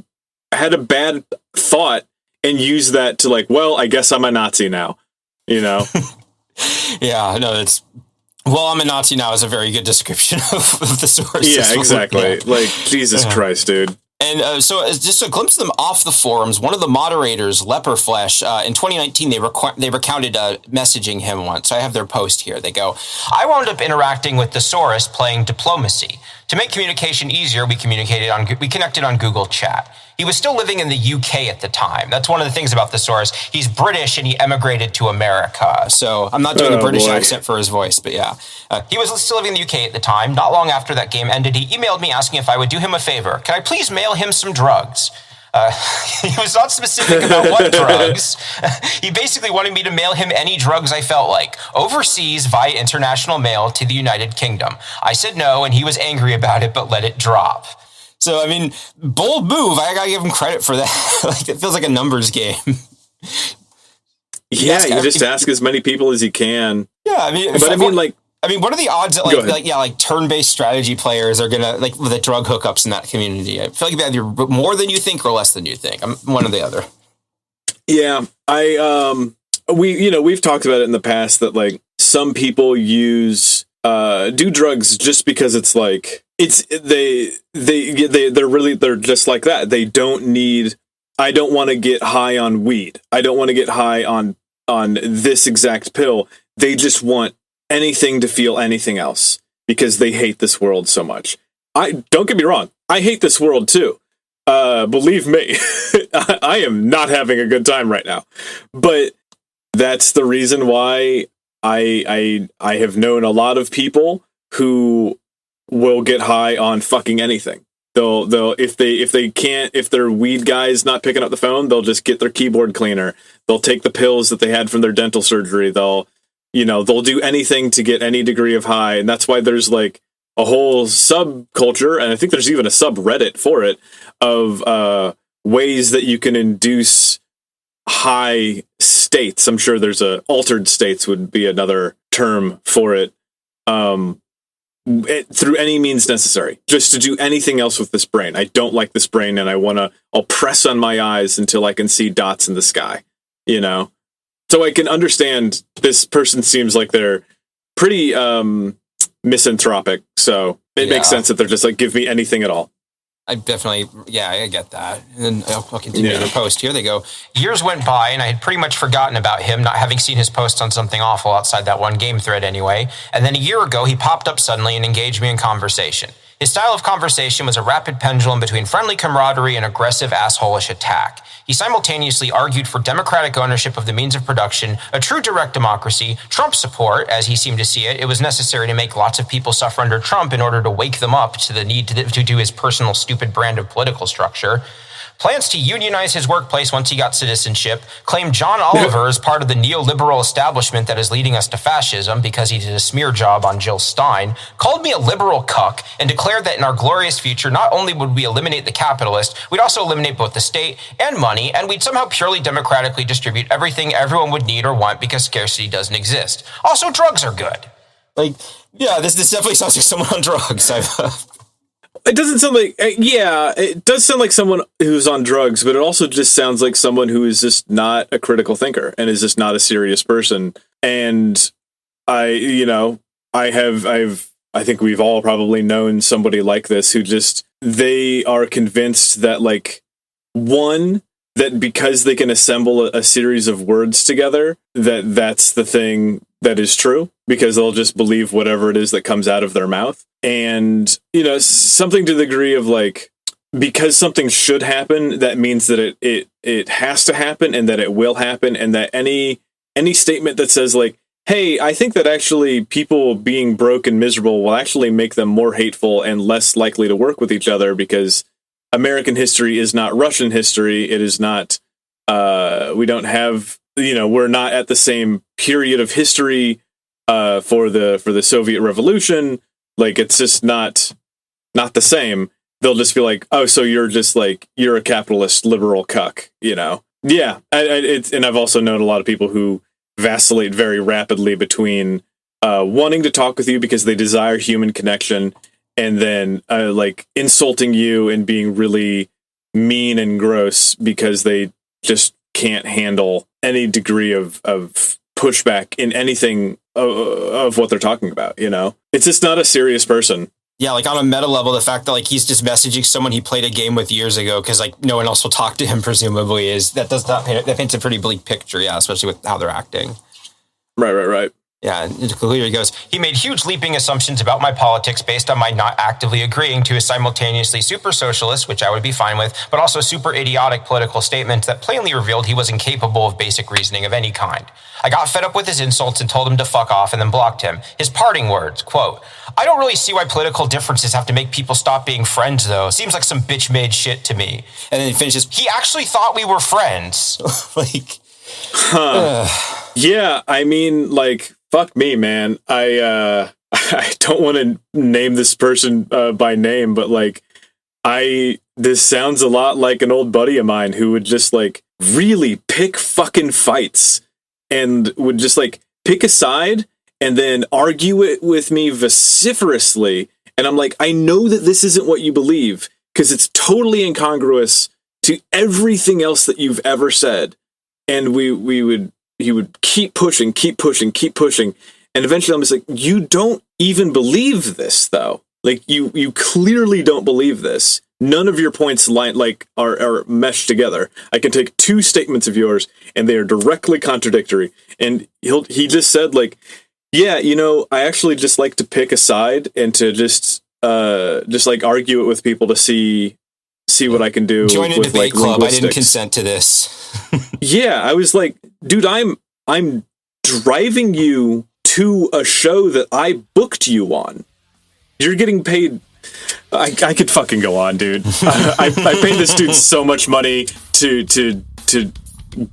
had a bad thought and used that to like, well, I guess I'm a Nazi now, Yeah, no, I'm a Nazi now is a very good description of the source. Yeah, exactly. Like, Jesus Christ, dude. And so just a glimpse of them off the forums, one of the moderators, Leperflesh, in 2019, they recounted messaging him once. So I have their post here. They go, I wound up interacting with the Source playing diplomacy. To make communication easier, we connected on Google Chat. He was still living in the UK at the time. That's one of the things about the Source. He's British and he emigrated to America. So I'm not doing a British accent for his voice, but yeah. He was still living in the UK at the time. Not long after that game ended, he emailed me asking if I would do him a favor. Can I please mail him some drugs? He was not specific about what drugs. He basically wanted me to mail him any drugs I felt like, overseas via international mail to the United Kingdom. I said no, and he was angry about it, but let it drop. So, I mean, bold move. I gotta give him credit for that. Like, it feels like a numbers game. Yeah, you just ask as many people as you can. Yeah, I mean, what are the odds that like turn-based strategy players are gonna like with the drug hookups in that community? I feel like either more than you think or less than you think. I'm one or the other. Yeah, we've talked about it in the past that like some people do drugs just because it's like they're just like that. They don't need. I don't want to get high on weed. I don't want to get high on this exact pill. They just want anything to feel anything else because they hate this world so much. Don't get me wrong. I hate this world too. Believe me, I am not having a good time right now, but that's the reason why I have known a lot of people who will get high on fucking anything. They'll if their weed guy is not picking up the phone, they'll just get their keyboard cleaner. They'll take the pills that they had from their dental surgery. They'll do anything to get any degree of high. And that's why there's like a whole subculture, and I think there's even a subreddit for it, of ways that you can induce high states. I'm sure there's altered states would be another term for it. Through any means necessary, just to do anything else with this brain. I don't like this brain, and I'll press on my eyes until I can see dots in the sky, So I can understand this person seems like they're pretty misanthropic, so it makes sense that they're just like, give me anything at all. I definitely, I get that. And then I'll continue their post. Here they go. Years went by, and I had pretty much forgotten about him, not having seen his post on something awful outside that one game thread anyway. And then a year ago, he popped up suddenly and engaged me in conversation. His style of conversation was a rapid pendulum between friendly camaraderie and aggressive asshole-ish attack. He simultaneously argued for democratic ownership of the means of production, a true direct democracy, Trump support, as he seemed to see it. It was necessary to make lots of people suffer under Trump in order to wake them up to the need to do his personal stupid brand of political structure. Plans to unionize his workplace once he got citizenship, claimed John Oliver as part of the neoliberal establishment that is leading us to fascism because he did a smear job on Jill Stein, called me a liberal cuck, and declared that in our glorious future, not only would we eliminate the capitalist, we'd also eliminate both the state and money, and we'd somehow purely democratically distribute everything everyone would need or want because scarcity doesn't exist. Also, drugs are good. Like, yeah, this definitely sounds like someone on drugs. It doesn't sound like, it does sound like someone who's on drugs, but it also just sounds like someone who is just not a critical thinker and is just not a serious person. And I think we've all probably known somebody like this who just, they are convinced that that because they can assemble a series of words together, that's the thing that is true, because they'll just believe whatever it is that comes out of their mouth. And, something to the degree of because something should happen, that means that it has to happen and that it will happen. And that any statement that says hey, I think that actually people being broke and miserable will actually make them more hateful and less likely to work with each other, because American history is not Russian history. It is not, we don't have, we're not at the same period of history for the Soviet Revolution. It's just not the same. They'll just be like, oh, so you're just you're a capitalist liberal cuck, Yeah. And I've also known a lot of people who vacillate very rapidly between wanting to talk with you because they desire human connection, and then insulting you and being really mean and gross because they just can't handle any degree of pushback in anything of what they're talking about. It's just not a serious person. Yeah, on a meta level, the fact that he's just messaging someone he played a game with years ago because no one else will talk to him, presumably, that paints a pretty bleak picture. Yeah, especially with how they're acting. Right. Yeah, and clearly he goes, he made huge leaping assumptions about my politics based on my not actively agreeing to his simultaneously super socialist, which I would be fine with, but also super idiotic political statements that plainly revealed he was incapable of basic reasoning of any kind. I got fed up with his insults and told him to fuck off and then blocked him. His parting words, quote, I don't really see why political differences have to make people stop being friends, though. Seems like some bitch-made shit to me. And then he finishes, he actually thought we were friends. Yeah, I mean, fuck me, man. I don't want to name this person by name, but this sounds a lot like an old buddy of mine who would just really pick fucking fights and would just pick a side and then argue it with me vociferously. And I'm I know that this isn't what you believe because it's totally incongruous to everything else that you've ever said. And he would keep pushing. And eventually I'm just you don't even believe this, though. You clearly don't believe this. None of your points are meshed together. I can take two statements of yours and they are directly contradictory. And he just said yeah, I actually just like to pick a side and to just argue it with people to see what I can do. Join a debate club. I didn't consent to this. Yeah, I was dude, I'm driving you to a show that I booked you on. You're getting paid. I could fucking go on, dude. I paid this dude so much money to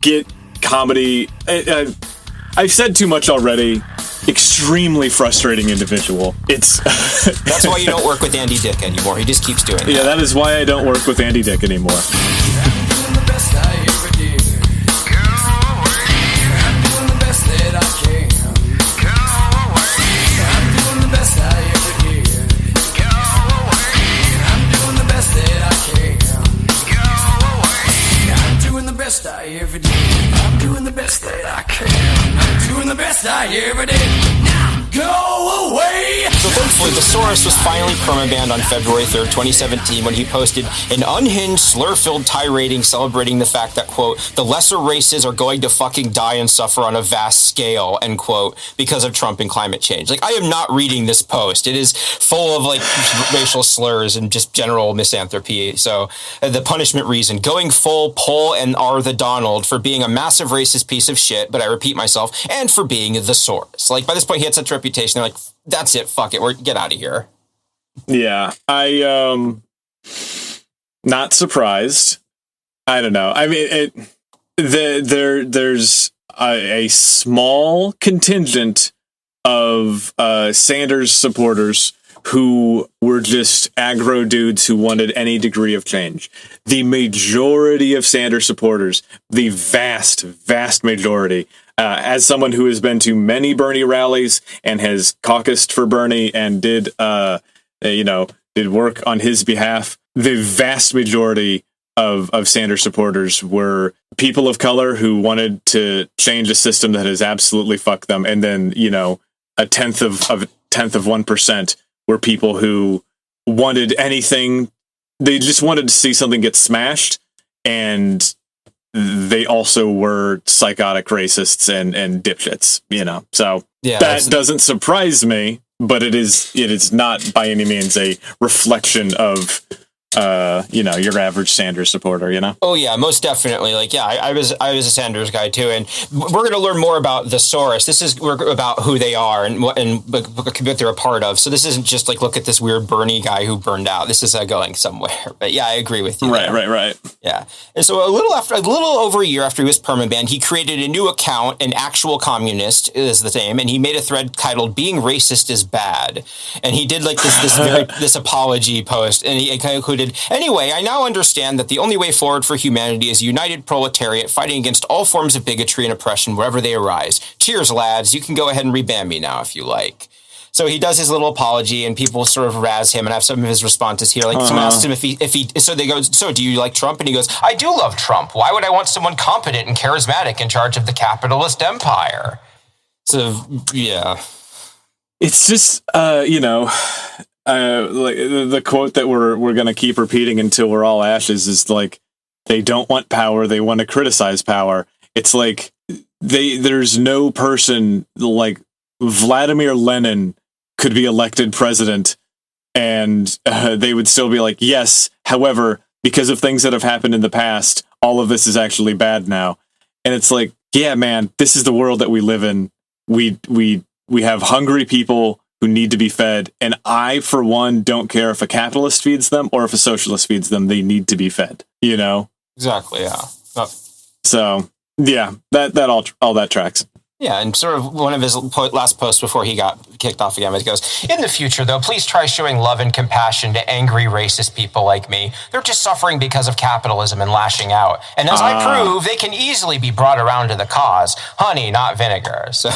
get comedy. I've said too much already. Extremely frustrating individual. That's why you don't work with Andy Dick anymore. He just keeps doing it. Yeah, that is why I don't work with Andy Dick anymore. I'm doing the best that I can. I'm doing the best I ever did. Now go away. So thanks thankfully, the Source was finally permabanned on February 3rd, 2017, when he posted an unhinged, slur-filled tirade celebrating the fact that, quote, the lesser races are going to fucking die and suffer on a vast scale, end quote, because of Trump and climate change. Like, I am not reading this post. It is full of, like, racial slurs and just general misanthropy. So, the punishment reason, going full Paul and R the Donald for being a massive racist piece of shit, but I repeat myself, and for being the Source. Like, by this point, he had such a reputation, they're like, that's it, fuck it, get out of here. Yeah, not surprised. I don't know. I mean, there's a small contingent of Sanders supporters who were just aggro dudes who wanted any degree of change. The majority of Sanders supporters, the vast, vast majority, as someone who has been to many Bernie rallies and has caucused for Bernie and did work on his behalf, the vast majority of Sanders supporters were people of color who wanted to change a system that has absolutely fucked them. And then, a tenth of 1% were people who wanted anything. They just wanted to see something get smashed. And they also were psychotic racists and dipshits, So that doesn't surprise me, but it is not by any means a reflection of your average Sanders supporter, Oh yeah, most definitely. Like, yeah, I was a Sanders guy too, and we're going to learn more about the Source. We're about who they are and what they're a part of. So this isn't just like, look at this weird Bernie guy who burned out. This is going somewhere. But yeah, I agree with you. Right. Yeah, and so a little over a year after he was permabanned, he created a new account. An actual communist is the name, and he made a thread titled "Being Racist is Bad," and he did like this apology post, and he included. Anyway, I now understand that the only way forward for humanity is a united proletariat fighting against all forms of bigotry and oppression wherever they arise. Cheers, lads. You can go ahead and reban me now if you like. So he does his little apology, and people sort of razz him, and I have some of his responses here. Like, someone asked him if he, so they go, so do you like Trump? And he goes, I do love Trump. Why would I want someone competent and charismatic in charge of the capitalist empire? So, yeah. It's just, like the quote that we're going to keep repeating until we're all ashes is like, they don't want power. They want to criticize power. It's like there's no person like Vladimir Lenin could be elected president and they would still be like, yes, however, because of things that have happened in the past, all of this is actually bad now. And it's like, yeah, man, this is the world that we live in. We have hungry people who need to be fed. And I, for one, don't care if a capitalist feeds them or if a socialist feeds them. They need to be fed, Exactly, yeah. So, yeah, that all that tracks. Yeah, and sort of one of his last posts before he got kicked off again, it goes, in the future, though, please try showing love and compassion to angry, racist people like me. They're just suffering because of capitalism and lashing out. And as I prove, they can easily be brought around to the cause. Honey, not vinegar. So...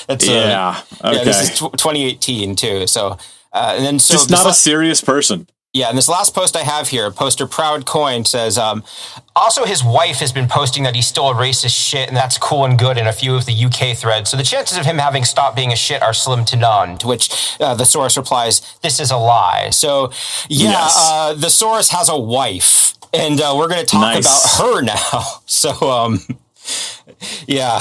It's okay. Yeah, this is 2018 too. So, and then just not a serious person. Yeah, and this last post I have here, poster Proud Coin says, also his wife has been posting that he's still a racist shit, and that's cool and good in a few of the UK threads. So the chances of him having stopped being a shit are slim to none. To which the Source replies, "This is a lie." So yeah, yes. The Source has a wife, and we're going to talk about her now. So yeah.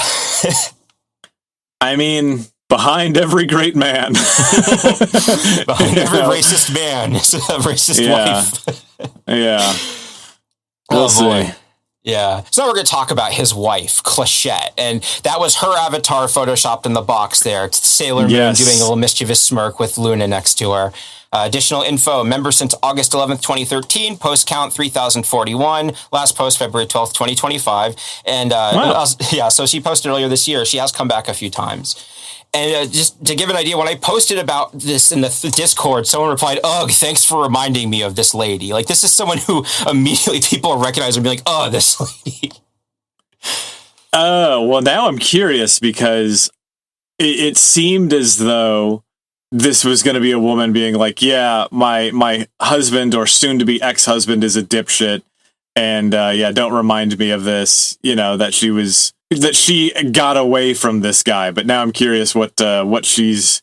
I mean, behind every great man. Behind every racist man is a racist wife. Yeah. We'll see. Boy. Yeah. So now we're going to talk about his wife, Clichette. And that was her avatar photoshopped in the box there. It's Sailor Moon doing a little mischievous smirk with Luna next to her. Additional info, member since August 11th, 2013, post count 3,041, last post February 12th, 2025. And so she posted earlier this year. She has come back a few times. And just to give an idea, when I posted about this in the Discord, someone replied, ugh, thanks for reminding me of this lady. Like, this is someone who immediately people recognize and be like, oh, this lady. Well, now I'm curious because it seemed as though this was going to be a woman being like, yeah, my husband or soon to be ex-husband is a dipshit. And don't remind me of this, that she got away from this guy. But now I'm curious what she's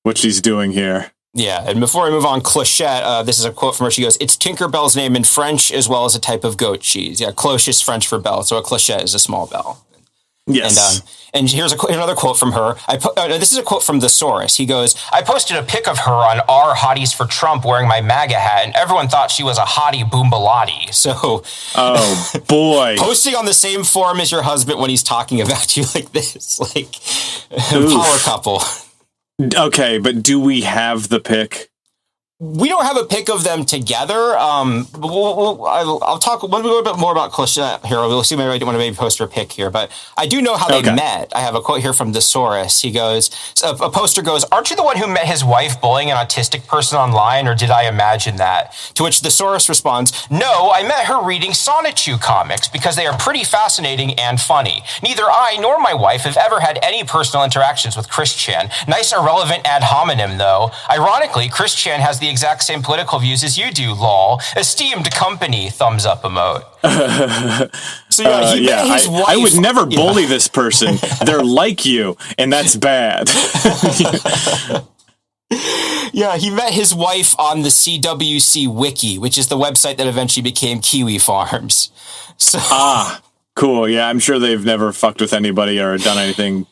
what she's doing here. Yeah, and before I move on, Clochette, this is a quote from her. She goes, "It's Tinkerbell's name in French as well as a type of goat cheese." Yeah, cloche is French for bell, so a clochette is a small bell. Yes. And here's another quote from her. This is a quote from Thesaurus. He goes, "I posted a pic of her on our Hotties for Trump wearing my MAGA hat, and everyone thought she was a hottie boombalati." So, oh boy, posting on the same forum as your husband when he's talking about you like this, like power couple. Okay, but do we have the pic? We don't have a pic of them together. I'll talk a little bit more about Clochette here. We'll see. Maybe I want to post her pic here, but I do know how they met. I have a quote here from Thesaurus. He goes, a poster goes, "Aren't you the one who met his wife bullying an autistic person online, or did I imagine that?" To which Thesaurus responds, "No, I met her reading Sonichu comics because they are pretty fascinating and funny. Neither I nor my wife have ever had any personal interactions with Chris Chan. Nice irrelevant ad hominem, though. Ironically, Chris Chan has the exact same political views as you do, lol. Esteemed company, thumbs up emote." So I would never bully this person. They're like you, and that's bad. Yeah, he met his wife on the CWC Wiki, which is the website that eventually became Kiwi Farms. So cool. Yeah, I'm sure they've never fucked with anybody or done anything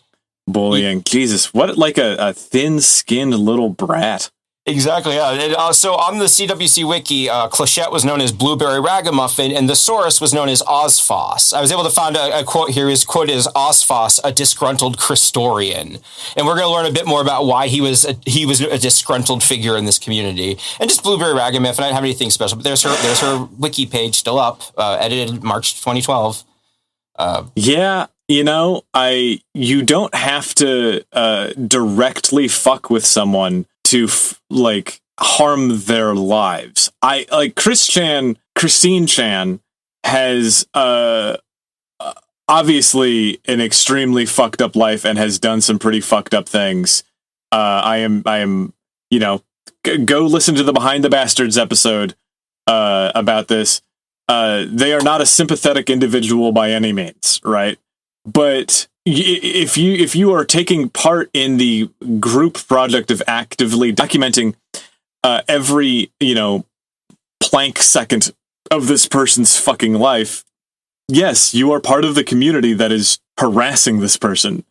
bullying. Jesus, what like a thin-skinned little brat. Exactly, yeah. And, so on the CWC Wiki, Clochette was known as Blueberry Ragamuffin, and Thesaurus was known as Ozphos. I was able to find a quote here. His quote is, "Ozphos, a disgruntled Christorian." And we're going to learn a bit more about why he was a disgruntled figure in this community. And just Blueberry Ragamuffin, I don't have anything special, but there's her Wiki page still up, edited March 2012. Yeah. You don't have to directly fuck with someone to harm their lives. Christine Chan has obviously an extremely fucked up life and has done some pretty fucked up things. I am go listen to the Behind the Bastards episode about this. They are not a sympathetic individual by any means, right? But if you are taking part in the group project of actively documenting every plank second of this person's fucking life, yes, you are part of the community that is harassing this person.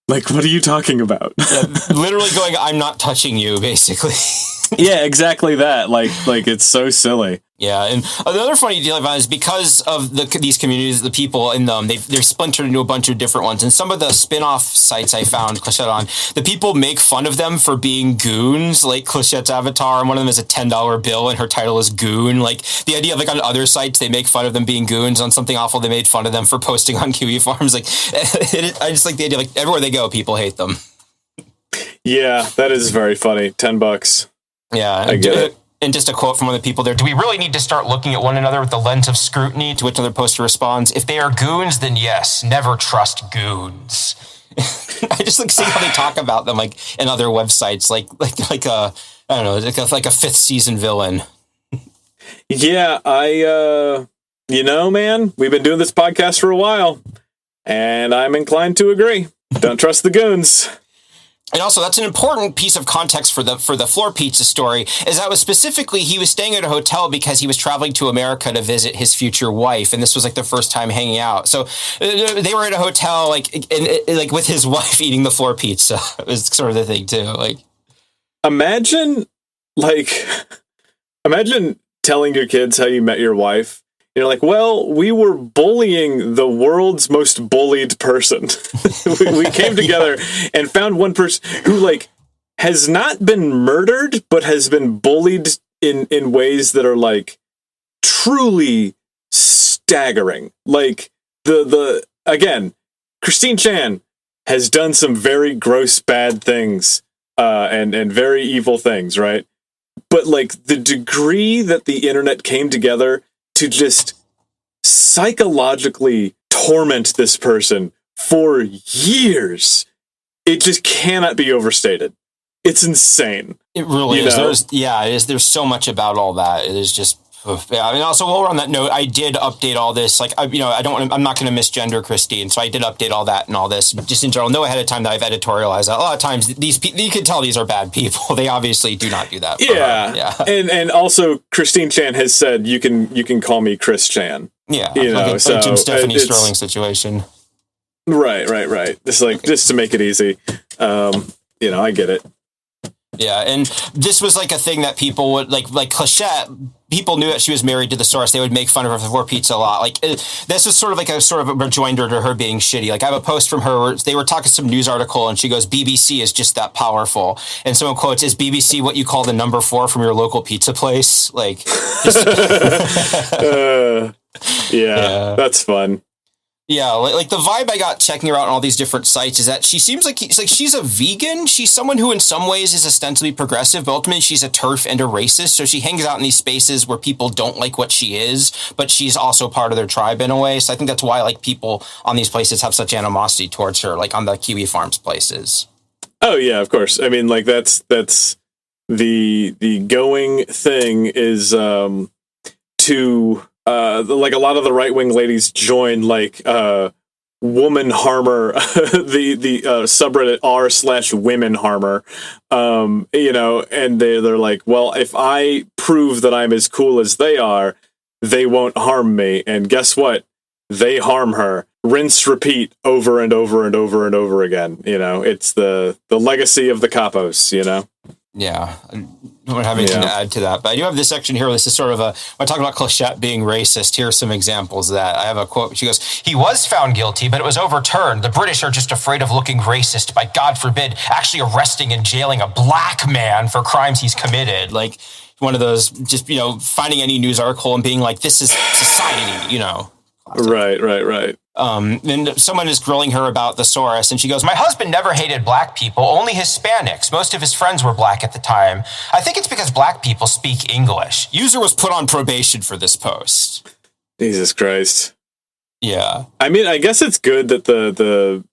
Like, what are you talking about? Yeah, literally going, "I'm not touching you," basically. Yeah, exactly that. Like it's so silly. Yeah, and another funny deal I found is because of these communities, the people in them, they're splintered into a bunch of different ones. And some of the spin-off sites I found Clochette on, the people make fun of them for being goons, like Clochette's avatar, and one of them is a $10 bill, and her title is Goon. Like, the idea of, on other sites, they make fun of them being goons. On Something Awful, they made fun of them for posting on Kiwi Farms. Like, I just like the idea, everywhere they go, people hate them. Yeah, that is very funny. $10. Yeah, I get it. And just a quote from one of the people there: "Do we really need to start looking at one another with the lens of scrutiny?" To which another poster responds, "If they are goons, then yes, never trust goons." I just seeing how they talk about them, in other websites, like a, I don't know, like a fifth season villain. Yeah, man, we've been doing this podcast for a while, and I'm inclined to agree. Don't trust the goons. And also, that's an important piece of context for the floor pizza story, is that he was staying at a hotel because he was traveling to America to visit his future wife, and this was the first time hanging out. So they were at a hotel, with his wife eating the floor pizza. It was sort of the thing too. Imagine telling your kids how you met your wife. You're like, well, we were bullying the world's most bullied person. we came together and found one person who has not been murdered, but has been bullied in ways that are truly staggering. Again, Christine Chan has done some very gross, bad things, and very evil things, right? But the degree that the internet came together to just psychologically torment this person for years, it just cannot be overstated. It's insane. It really is. It is. There's so much about all that. It is just Yeah, I mean, also while we're on that note, I did update all this. Like, I'm not going to misgender Christine, so I did update all that and all this. Just in general, know ahead of time that I've editorialized that. A lot of times, you can tell these are bad people. They obviously do not do that. Yeah. And also, Christine Chan has said you can call me Chris Chan. Yeah, like a Jim Stephanie Sterling situation. Right. Just to make it easy. I get it. Yeah, and this was like a thing that people would like Clichette. People knew that she was married to the source. They would make fun of her for pizza a lot. Like this is sort of a rejoinder to her being shitty. Like I have a post from her where they were talking some news article and she goes, "BBC is just that powerful." And someone quotes, "Is BBC what you call the number 4 from your local pizza place?" Like, yeah, that's fun. Yeah, like the vibe I got checking her out on all these different sites is that she seems like she's a vegan. She's someone who in some ways is ostensibly progressive, but ultimately she's a TERF and a racist. So she hangs out in these spaces where people don't like what she is, but she's also part of their tribe in a way. So I think that's why like people on these places have such animosity towards her, like on the Kiwi Farms places. Oh yeah, of course. I mean, like that's the going thing is to like a lot of the right-wing ladies join like woman harmer the subreddit r/women harmer, and they're like, well, if I prove that I'm as cool as they are, they won't harm me. And guess what? They harm her. Rinse, repeat, over and over and over and over again. It's the legacy of the capos. Yeah, I don't have anything to add to that, but I do have this section here. This is sort of when I talk about Clichette being racist. Here are some examples of that. I have a quote. She goes, "He was found guilty, but it was overturned. The British are just afraid of looking racist by, God forbid, actually arresting and jailing a black man for crimes he's committed." Like one of those, just, finding any news article and being like, this is society, Right. And someone is grilling her about the Soros, and she goes, "My husband never hated black people, only Hispanics. Most of his friends were black at the time. I think it's because black people speak English." User was put on probation for this post. Jesus Christ. Yeah. I mean, I guess it's good that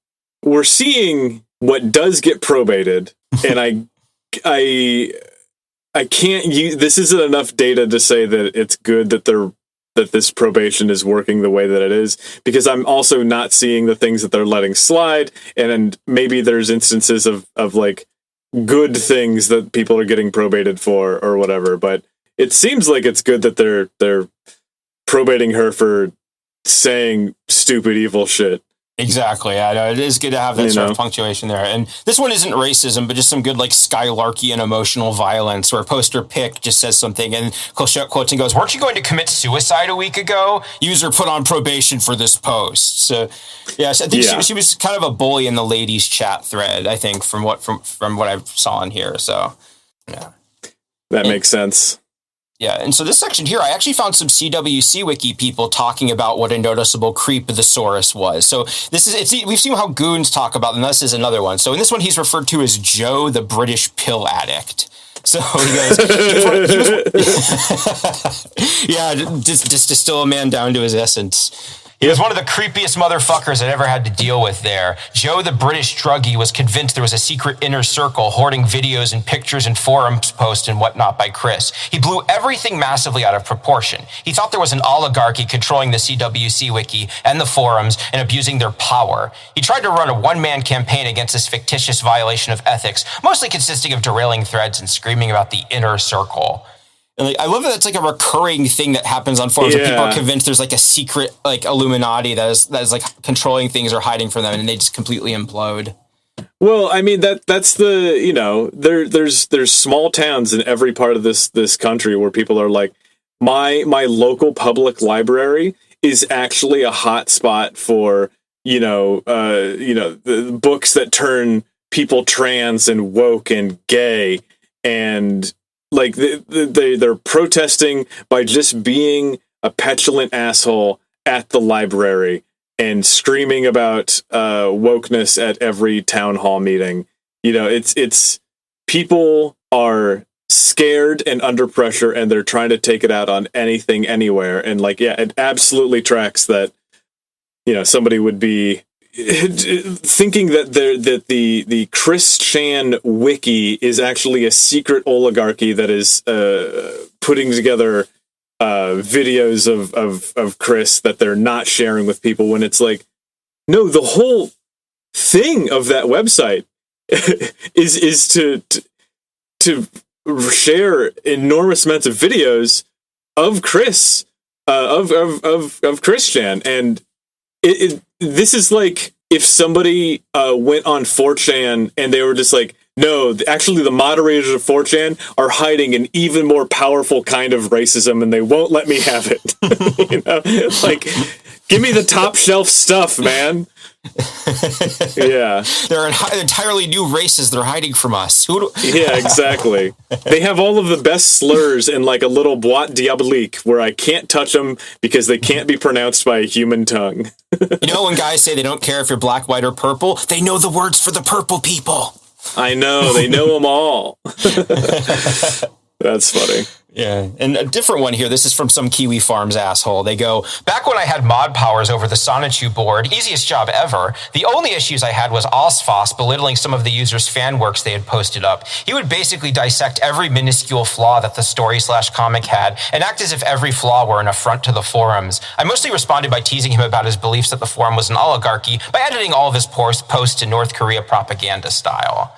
we're seeing what does get probated, and I can't use, this isn't enough data to say that it's good that this probation is working the way that it is, because I'm also not seeing the things that they're letting slide, and maybe there's instances of like good things that people are getting probated for or whatever, but it seems like it's good that they're probating her for saying stupid, evil shit. Exactly. I know it is good to have that sort of punctuation there. And this one isn't racism, but just some good like Skylarky and emotional violence, where a poster pic just says something and Clichette quotes and goes, "Weren't you going to commit suicide a week ago? User put on probation for this post." So yeah, so I think she was kind of a bully in the ladies chat thread, I think, from what I saw in here. So yeah. That makes sense. Yeah, and so this section here, I actually found some CWC Wiki people talking about what a noticeable creep the Soros was. So we've seen how goons talk about them. This is another one. So in this one, he's referred to as Joe, the British pill addict. So he goes, yeah, just distill a man down to his essence. He was one of the creepiest motherfuckers I'd ever had to deal with there. Joe, the British druggie, was convinced there was a secret inner circle hoarding videos and pictures and forums posts and whatnot by Chris. He blew everything massively out of proportion. He thought there was an oligarchy controlling the CWC Wiki and the forums and abusing their power. He tried to run a one-man campaign against this fictitious violation of ethics, mostly consisting of derailing threads and screaming about the inner circle. And like, I love that it's like a recurring thing that happens on forums where people are convinced there's like a secret like Illuminati that is like controlling things or hiding from them, and they just completely implode. Well, I mean that's the there's small towns in every part of this country where people are like, my local public library is actually a hot spot for the books that turn people trans and woke and gay, and like they're protesting by just being a petulant asshole at the library and screaming about wokeness at every town hall meeting. It's people are scared and under pressure, and they're trying to take it out on anything, anywhere. And like, yeah, it absolutely tracks that. Somebody would be thinking that the Chris Chan wiki is actually a secret oligarchy that is putting together videos of Chris that they're not sharing with people, when it's like, no, the whole thing of that website is to share enormous amounts of videos of Chris, of Christian, and this is like if somebody went on 4chan and they were just like, no, actually the moderators of 4chan are hiding an even more powerful kind of racism and they won't let me have it. You know, like, give me the top shelf stuff, man. Yeah. There are entirely new races they're hiding from us. Yeah, exactly. They have all of the best slurs in like a little boîte diabolique where I can't touch them because they can't be pronounced by a human tongue. You know, when guys say they don't care if you're black, white, or purple, they know the words for the purple people. I know, they know them all. That's funny. Yeah, and a different one here. This is from some Kiwi Farms asshole. They go, back when I had mod powers over the Sonichu board, easiest job ever. The only issues I had was Osphos belittling some of the users' fan works they had posted up. He would basically dissect every minuscule flaw that the story/comic had and act as if every flaw were an affront to the forums. I mostly responded by teasing him about his beliefs that the forum was an oligarchy by editing all of his posts to North Korea propaganda style.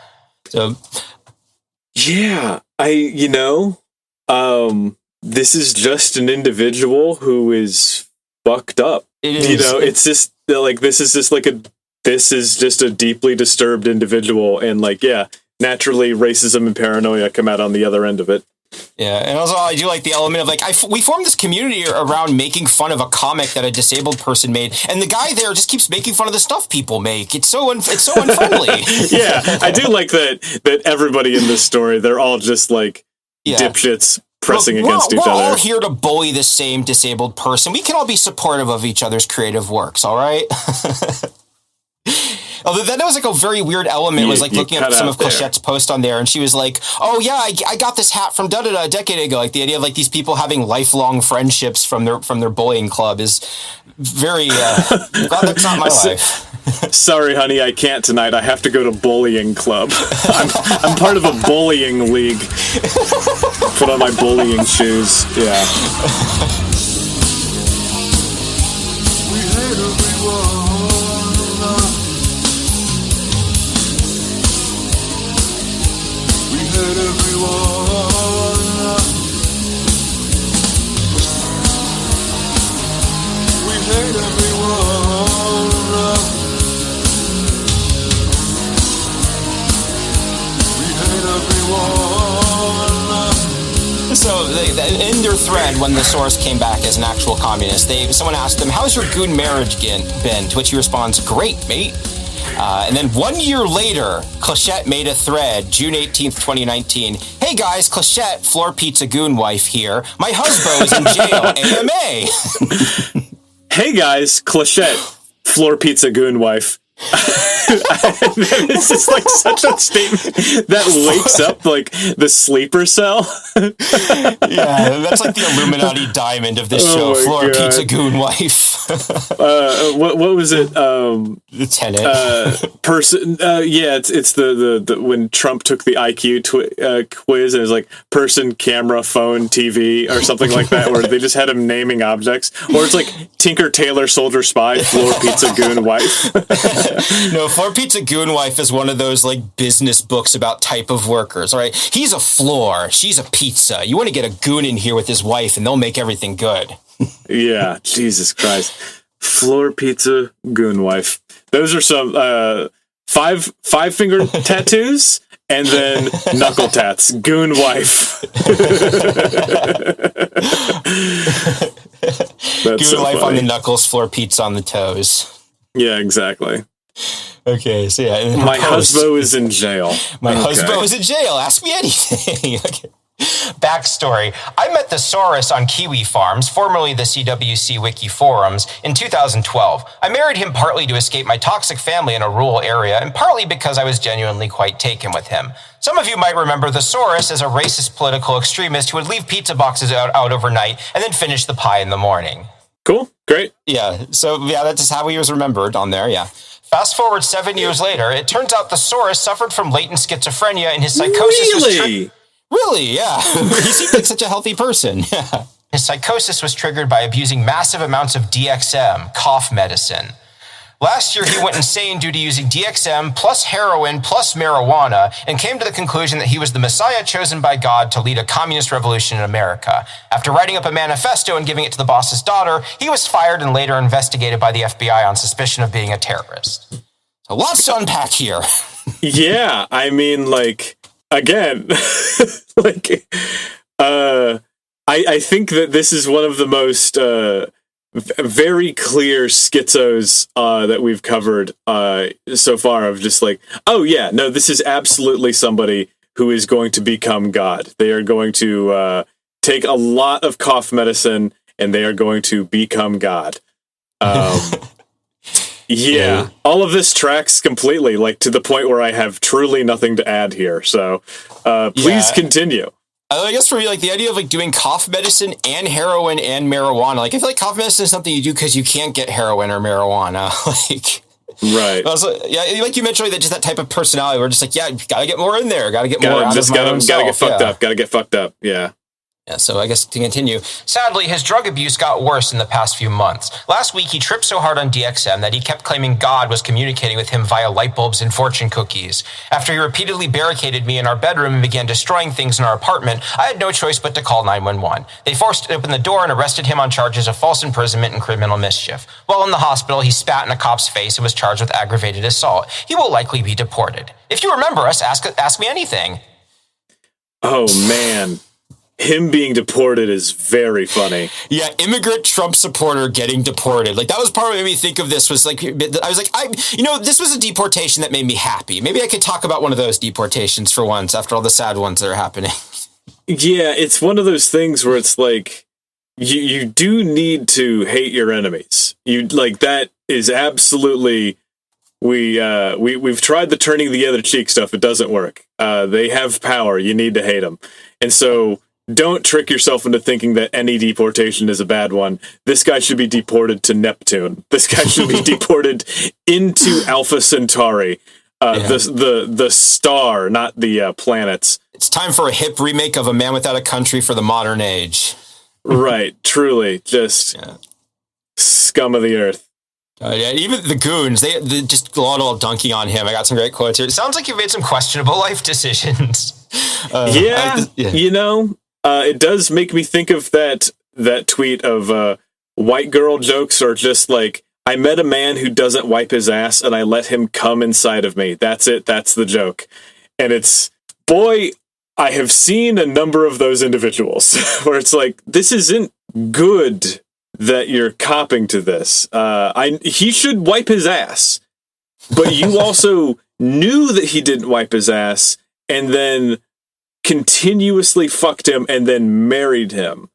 So, yeah, this is just an individual who is fucked up. It is. You know, it's just like, this is just a deeply disturbed individual. And like, yeah, naturally racism and paranoia come out on the other end of it. Yeah, and also I do like the element of like we formed this community around making fun of a comic that a disabled person made, and the guy there just keeps making fun of the stuff people make. It's so unfriendly. Yeah, I do like that everybody in this story, they're all just like dipshits pressing against each other. We're all here to bully the same disabled person. We can all be supportive of each other's creative works. All right. Although that was like a very weird element, was like looking up some of Clichette's post on there, and she was like, oh yeah, I got this hat from da-da-da a decade ago. Like the idea of like these people having lifelong friendships from their bullying club is very, glad that's not my life. Sorry, honey, I can't tonight. I have to go to bullying club. I'm part of a bullying league. Put on my bullying shoes. Yeah. We hate everyone. We hate everyone. We hate everyone. We hate everyone. So in their thread, when the source came back as an actual communist, someone asked them, how's your goon marriage been? To which he responds, great, mate. And then 1 year later, Clichette made a thread, June 18th, 2019. Hey guys, Clichette, floor pizza goon wife here. My husband is in jail, AMA. Hey guys, Clichette, floor pizza goon wife. It's just like such a statement that wakes up like the sleeper cell. Yeah, that's like the Illuminati diamond of this show. Floor pizza goon wife. What was it? The tenant. Person. Yeah, it's the when Trump took the IQ quiz and it was like person, camera, phone, TV, or something like that, where they just had him naming objects. Or it's like Tinker, Tailor, Soldier, Spy, floor pizza goon wife. No, Floor Pizza Goon Wife is one of those like business books about type of workers. All right, he's a floor, she's a pizza. You want to get a goon in here with his wife, and they'll make everything good. Yeah, Jesus Christ, floor pizza goon wife. Those are some five finger tattoos, and then knuckle tats. Goon wife. Goon so wife funny. On the knuckles, floor pizza on the toes. Yeah, exactly. Okay, so yeah. My husband is in jail. My husband is in jail. Ask me anything. Okay. Backstory. I met the Saurus on Kiwi Farms, formerly the CWC Wiki Forums, in 2012. I married him partly to escape my toxic family in a rural area, and partly because I was genuinely quite taken with him. Some of you might remember the Saurus as a racist political extremist who would leave pizza boxes out overnight and then finish the pie in the morning. Cool. Great. Yeah. So, yeah, that's just how he was remembered on there. Yeah. Fast forward 7 years later, it turns out the Saurus suffered from latent schizophrenia and his psychosis was... Really? Really, yeah. He seemed like such a healthy person. Yeah. His psychosis was triggered by abusing massive amounts of DXM, cough medicine. Last year, he went insane due to using DXM plus heroin plus marijuana and came to the conclusion that he was the messiah chosen by God to lead a communist revolution in America. After writing up a manifesto and giving it to the boss's daughter, he was fired and later investigated by the FBI on suspicion of being a terrorist. So lots to unpack here. Yeah, I mean, like, again, like, I think that this is one of the most very clear schizos that we've covered so far, of just like, oh yeah, no, this is absolutely somebody who is going to become God. They are going to take a lot of cough medicine and they are going to become God. Yeah, all of this tracks completely, like, to the point where I have truly nothing to add here. So please continue. I guess for me, like, the idea of like doing cough medicine and heroin and marijuana, like, I feel like cough medicine is something you do because you can't get heroin or marijuana. Like, right. Also, yeah, like you mentioned, like, that just that type of personality. We're just like, yeah, gotta get more in there. Gotta get more out of my own self. Gotta get fucked up. Gotta get fucked up. Yeah. Yeah, so I guess to continue. Sadly, his drug abuse got worse in the past few months. Last week, he tripped so hard on DXM that he kept claiming God was communicating with him via light bulbs and fortune cookies. After he repeatedly barricaded me in our bedroom and began destroying things in our apartment, I had no choice but to call 911. They forced open the door and arrested him on charges of false imprisonment and criminal mischief. While in the hospital, he spat in a cop's face and was charged with aggravated assault. He will likely be deported. If you remember us, ask me anything. Oh, man. Him being deported is very funny. Yeah, immigrant Trump supporter getting deported. Like, that was part of what made me think of this. Was like, I was like, this was a deportation that made me happy. Maybe I could talk about one of those deportations for once after all the sad ones that are happening. Yeah, it's one of those things where it's like, you do need to hate your enemies. You, like, that is absolutely, we've tried the turning the other cheek stuff. It doesn't work. They have power. You need to hate them. And so, don't trick yourself into thinking that any deportation is a bad one. This guy should be deported to Neptune. This guy should be deported into Alpha Centauri, the star, not the planets. It's time for a hip remake of A Man Without a Country for the modern age. Right, truly, just scum of the earth. Yeah, even the goons, they just all dunking on him. I got some great quotes here. It sounds like you've made some questionable life decisions. You know, it does make me think of that tweet of white girl jokes are just like, I met a man who doesn't wipe his ass and I let him come inside of me. That's it. That's the joke. And it's, boy, I have seen a number of those individuals where it's like, this isn't good that you're copping to this. He should wipe his ass, but you also knew that he didn't wipe his ass and then continuously fucked him and then married him.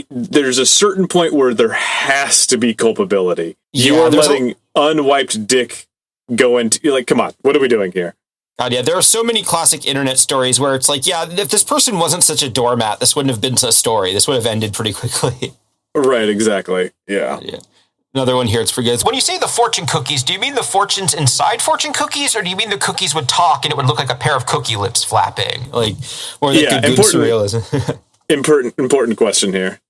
There's a certain point where there has to be culpability. You are letting unwiped dick go into, you're like, come on, what are we doing here? God, yeah, there are so many classic internet stories where it's like, yeah, if this person wasn't such a doormat, this wouldn't have been a story. This would have ended pretty quickly. Right, exactly. Yeah. Another one here, it's pretty good. When you say the fortune cookies, do you mean the fortunes inside fortune cookies, or do you mean the cookies would talk and it would look like a pair of cookie lips flapping? Like, or that good surrealism. important question here.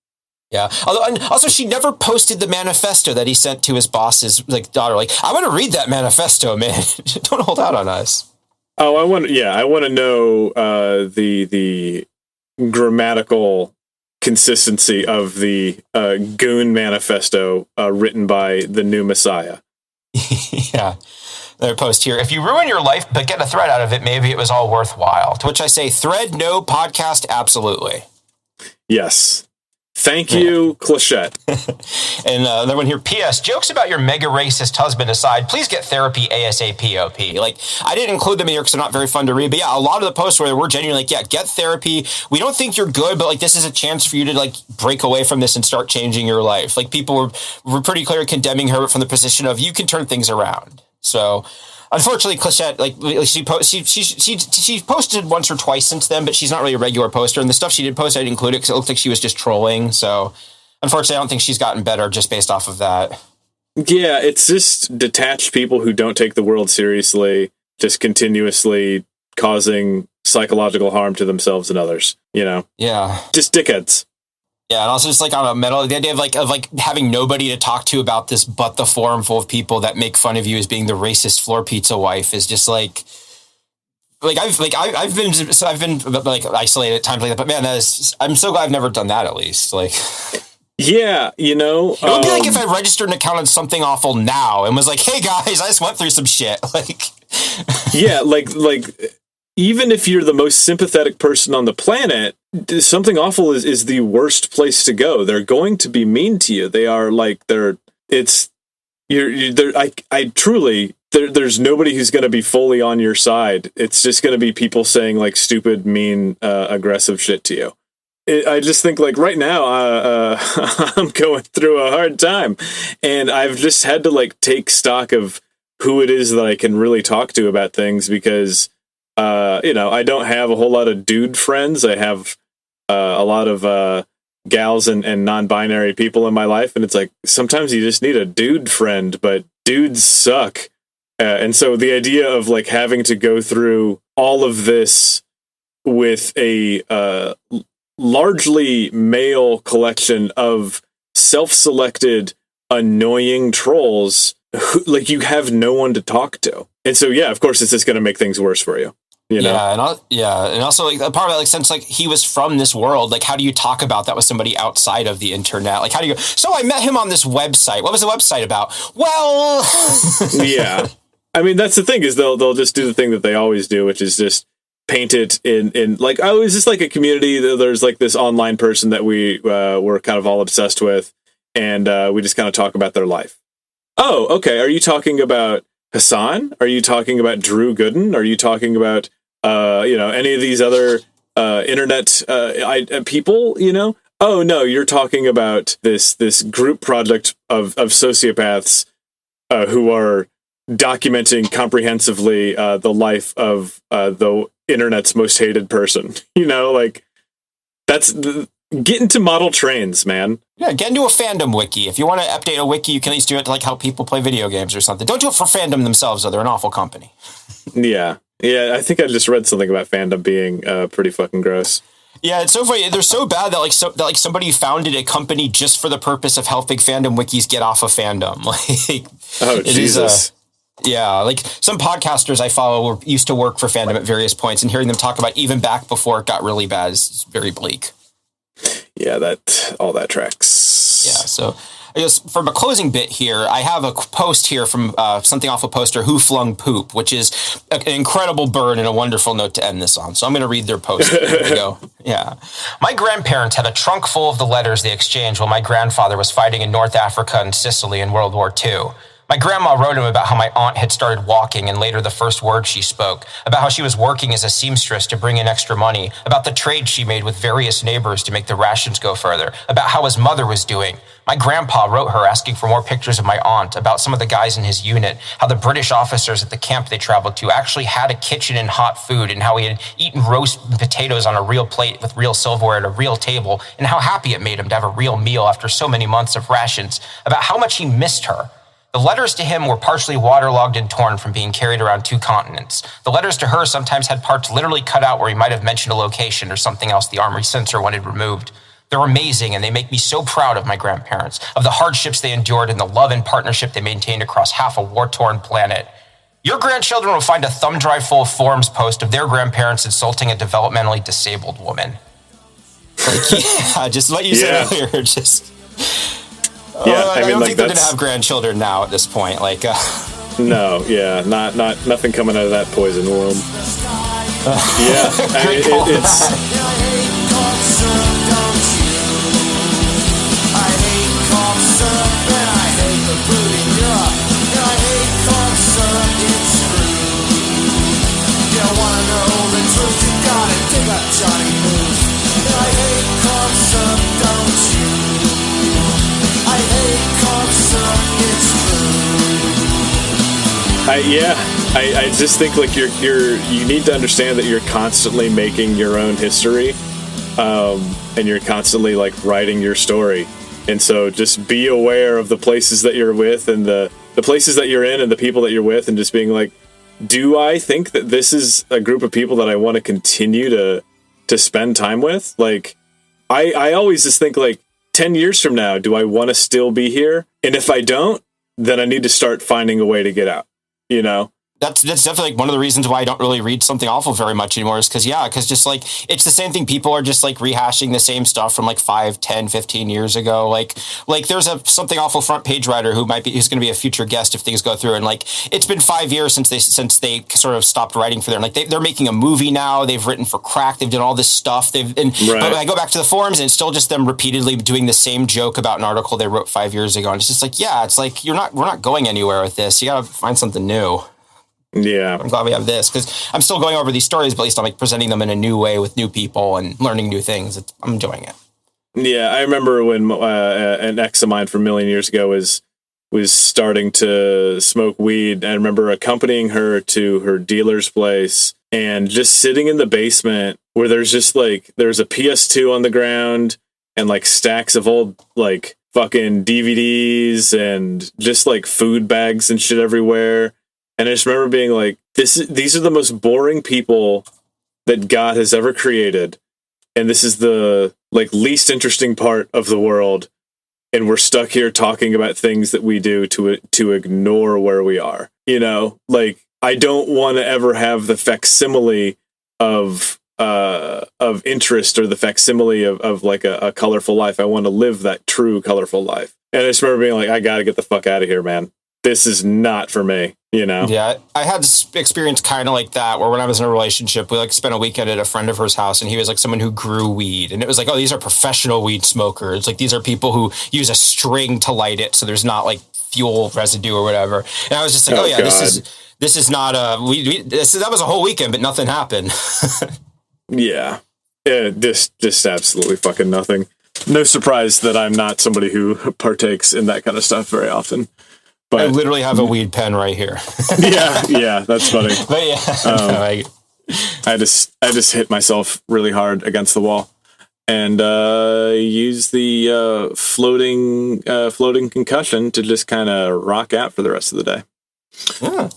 Yeah. Also, she never posted the manifesto that he sent to his boss's daughter. Like, I want to read that manifesto, man. Don't hold out on us. Oh, I want to know the grammatical consistency of the Goon manifesto written by the new Messiah. Yeah. Their post here. If you ruin your life but get a thread out of it, maybe it was all worthwhile. To which I say, thread, no. Podcast, absolutely. Yes. Thank you, Clichette. And another one here. P.S. Jokes about your mega racist husband aside, please get therapy ASAP, OP. Like, I didn't include them in here because they're not very fun to read. But yeah, a lot of the posts where we're genuinely like, yeah, get therapy. We don't think you're good, but like, this is a chance for you to like break away from this and start changing your life. Like, people were pretty clear condemning her from the position of you can turn things around. So, unfortunately, Clichette, like, she posted once or twice since then, but she's not really a regular poster. And the stuff she did post, I didn't include it because it looked like she was just trolling. So, unfortunately, I don't think she's gotten better just based off of that. Yeah, it's just detached people who don't take the world seriously, just continuously causing psychological harm to themselves and others, you know? Yeah. Just dickheads. Yeah, and also just like on a metal, the idea of like having nobody to talk to about this, but the forum full of people that make fun of you as being the racist floor pizza wife is just like I've been like isolated at times like that. But man, I'm so glad I've never done that. At least like. Yeah, you know, it would be like if I registered an account on Something Awful now and was like, "Hey guys, I just went through some shit." Like, yeah, like even if you're the most sympathetic person on the planet, Something Awful is the worst place to go. They're going to be mean to you. They are like I truly there's nobody who's going to be fully on your side. It's just going to be people saying like stupid, mean, aggressive shit to you. I just think like right now, I'm going through a hard time, and I've just had to like take stock of who it is that I can really talk to about things because, I don't have a whole lot of dude friends. I have a lot of gals and non-binary people in my life, and it's like sometimes you just need a dude friend, but dudes suck, and so the idea of like having to go through all of this with a largely male collection of self-selected annoying trolls who, like, you have no one to talk to, and so yeah, of course it's just going to make things worse for you, you know? And also like part of it, like, since like he was from this world, like how do you talk about that with somebody outside of the internet? Like how do you go, so I met him on this website, what was the website about? Well, yeah, I mean that's the thing, is they'll just do the thing that they always do, which is just paint it in like, oh, is this like a community? There's like this online person that we were kind of all obsessed with, and we just kind of talk about their life. Oh, okay. Are you talking about Hassan? Are you talking about Drew Gooden? Are you talking about any of these other internet people? You know? Oh no, you're talking about this group project of sociopaths who are documenting comprehensively the life of the internet's most hated person. You know, like get into model trains, man. Yeah, get into a fandom wiki. If you want to update a wiki, you can at least do it to like help people play video games or something. Don't do it for fandom themselves, though. They're an awful company. Yeah. I think I just read something about fandom being pretty fucking gross. Yeah, it's so funny. They're so bad that somebody founded a company just for the purpose of helping fandom wikis get off of fandom. Like, oh Jesus. Yeah, like some podcasters I follow used to work for fandom at various points, and hearing them talk about even back before it got really bad is very bleak. Yeah, all that tracks. Yeah, so I guess from a closing bit here, I have a post here from Something Awful poster, Who Flung Poop, which is an incredible burn and a wonderful note to end this on. So I'm going to read their post. Here we go. Yeah. My grandparents had a trunk full of the letters they exchanged while my grandfather was fighting in North Africa and Sicily in World War II. My grandma wrote him about how my aunt had started walking and later the first words she spoke, about how she was working as a seamstress to bring in extra money, about the trade she made with various neighbors to make the rations go further, about how his mother was doing. My grandpa wrote her asking for more pictures of my aunt, about some of the guys in his unit, how the British officers at the camp they traveled to actually had a kitchen and hot food, and how he had eaten roast potatoes on a real plate with real silverware at a real table, and how happy it made him to have a real meal after so many months of rations, about how much he missed her. The letters to him were partially waterlogged and torn from being carried around 2 continents. The letters to her sometimes had parts literally cut out where he might have mentioned a location or something else the armory censor wanted removed. They're amazing, and they make me so proud of my grandparents, of the hardships they endured and the love and partnership they maintained across half a war-torn planet. Your grandchildren will find a thumb drive full of forums post of their grandparents insulting a developmentally disabled woman. Like, yeah, just what you said earlier, just... Yeah, I don't think they're going to have grandchildren now at this point. Like, no, yeah, not nothing coming out of that poison womb. Yeah, I just think like you need to understand that you're constantly making your own history, and you're constantly like writing your story, and so just be aware of the places that you're with and the places that you're in and the people that you're with, and just being like, do I think that this is a group of people that I want to continue to spend time with? Like, I always just think like 10 years from now, do I want to still be here? And if I don't, then I need to start finding a way to get out, you know? That's definitely like one of the reasons why I don't really read Something Awful very much anymore is because just like it's the same thing. People are just like rehashing the same stuff from like 5, 10, 15 years ago. Like there's a Something Awful front page writer who's going to be a future guest if things go through. And like it's been 5 years since they sort of stopped writing for them. Like they're making a movie now. They've written for Crack. They've done all this stuff. But I go back to the forums and it's still just them repeatedly doing the same joke about an article they wrote 5 years ago. And it's just like, yeah, it's like we're not going anywhere with this. You got to find something new. Yeah, I'm glad we have this because I'm still going over these stories, but at least I'm like presenting them in a new way with new people and learning new things. I'm enjoying it. Yeah, I remember when an ex of mine from a million years ago was starting to smoke weed. I remember accompanying her to her dealer's place and just sitting in the basement where there's a PS2 on the ground and like stacks of old like fucking DVDs and just like food bags and shit everywhere. And I just remember being like, these are the most boring people that God has ever created. And this is the like least interesting part of the world. And we're stuck here talking about things that we do to ignore where we are. You know, like I don't want to ever have the facsimile of interest or the facsimile of like a colorful life. I want to live that true colorful life. And I just remember being like, I got to get the fuck out of here, man. This is not for me, you know? Yeah, I had this experience kind of like that, where when I was in a relationship, we like spent a weekend at a friend of hers house, and he was like someone who grew weed. And it was like, oh, these are professional weed smokers. Like these are people who use a string to light it, so there's not like fuel residue or whatever. And I was just like, oh yeah, God. this is not that was a whole weekend, but nothing happened. Yeah, just absolutely fucking nothing. No surprise that I'm not somebody who partakes in that kind of stuff very often. But I literally have a weed pen right here. yeah, that's funny. But yeah, I just hit myself really hard against the wall and use the floating concussion to just kind of rock out for the rest of the day. Yeah.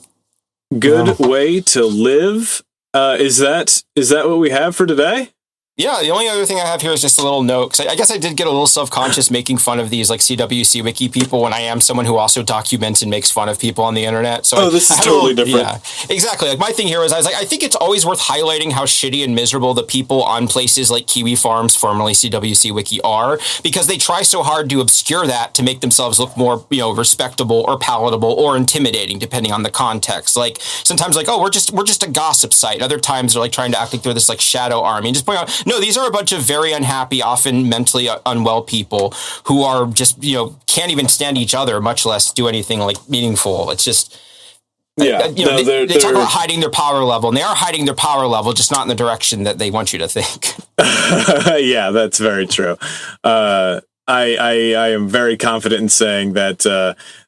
Good way to live. Is that what we have for today? Yeah, the only other thing I have here is just a little note, because I guess I did get a little self-conscious making fun of these like CWC wiki people when I am someone who also documents and makes fun of people on the internet. So this is totally different. Yeah, exactly. Like my thing here is I was like, I think it's always worth highlighting how shitty and miserable the people on places like Kiwi Farms, formerly CWC wiki, are, because they try so hard to obscure that to make themselves look more, respectable or palatable or intimidating, depending on the context. Like sometimes like, oh, we're just a gossip site. Other times they're like trying to act like they're this like shadow army and just point out, no, these are a bunch of very unhappy, often mentally unwell people who are just, can't even stand each other, much less do anything like meaningful. It's just, they talk about hiding their power level, and they are hiding their power level, just not in the direction that they want you to think. Yeah, that's very true. I am very confident in saying that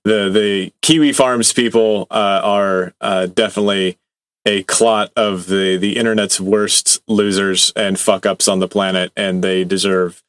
the Kiwi Farms people are definitely a clot of the internet's worst losers and fuck ups on the planet, and they deserve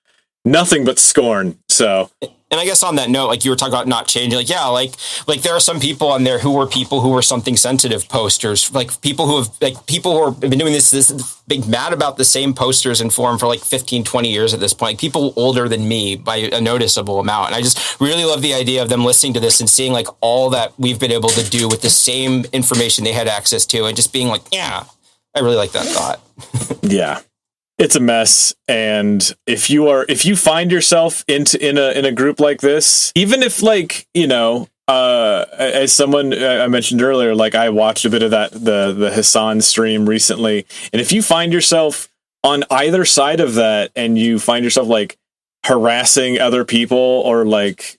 nothing but scorn. So, and I guess on that note, like you were talking about not changing, like, yeah, like there are some people on there who were something sensitive posters, like people who have been doing this big mad about the same posters and forum for like 15, 20 years at this point, like people older than me by a noticeable amount. And I just really love the idea of them listening to this and seeing like all that we've been able to do with the same information they had access to, and just being like, yeah, I really like that thought. Yeah. It's a mess, and if you find yourself in a group like this, even if like as someone I mentioned earlier, like I watched a bit of the Hassan stream recently, and if you find yourself on either side of that, and you find yourself like harassing other people or like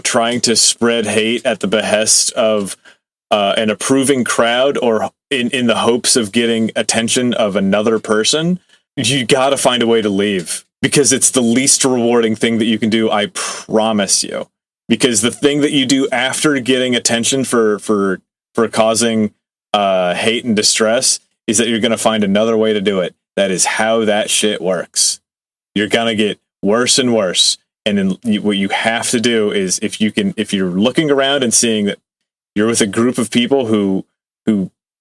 trying to spread hate at the behest of an approving crowd or in the hopes of getting attention of another person, you got to find a way to leave, because it's the least rewarding thing that you can do. I promise you, because the thing that you do after getting attention for causing hate and distress is that you're going to find another way to do it. That is how that shit works. You're going to get worse and worse. And then what you have to do is if you're looking around and seeing that you're with a group of people who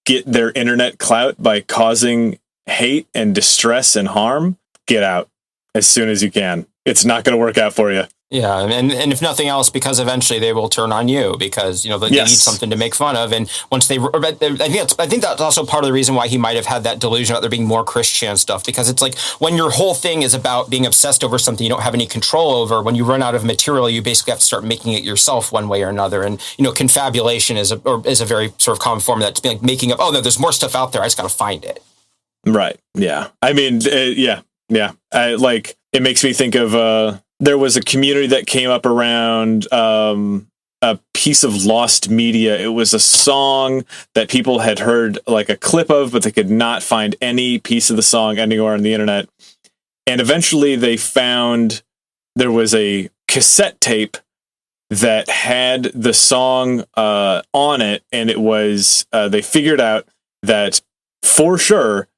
get their internet clout by causing hate and distress and harm, get out as soon as you can. It's not going to work out for you. Yeah, and if nothing else, because eventually they will turn on you because, you know, they need something to make fun of. And once they, I think that's also part of the reason why he might have had that delusion about there being more Christian stuff, because it's like when your whole thing is about being obsessed over something you don't have any control over, when you run out of material, you basically have to start making it yourself one way or another. And, you know, confabulation is a very sort of common form that's like making up, oh, no, there's more stuff out there. I just got to find it. Right. Yeah. I mean, yeah. It makes me think of, there was a community that came up around a piece of lost media. It was a song that people had heard like a clip of, but they could not find any piece of the song anywhere on the internet. And eventually they found there was a cassette tape that had the song on it. And it was, they figured out that for sure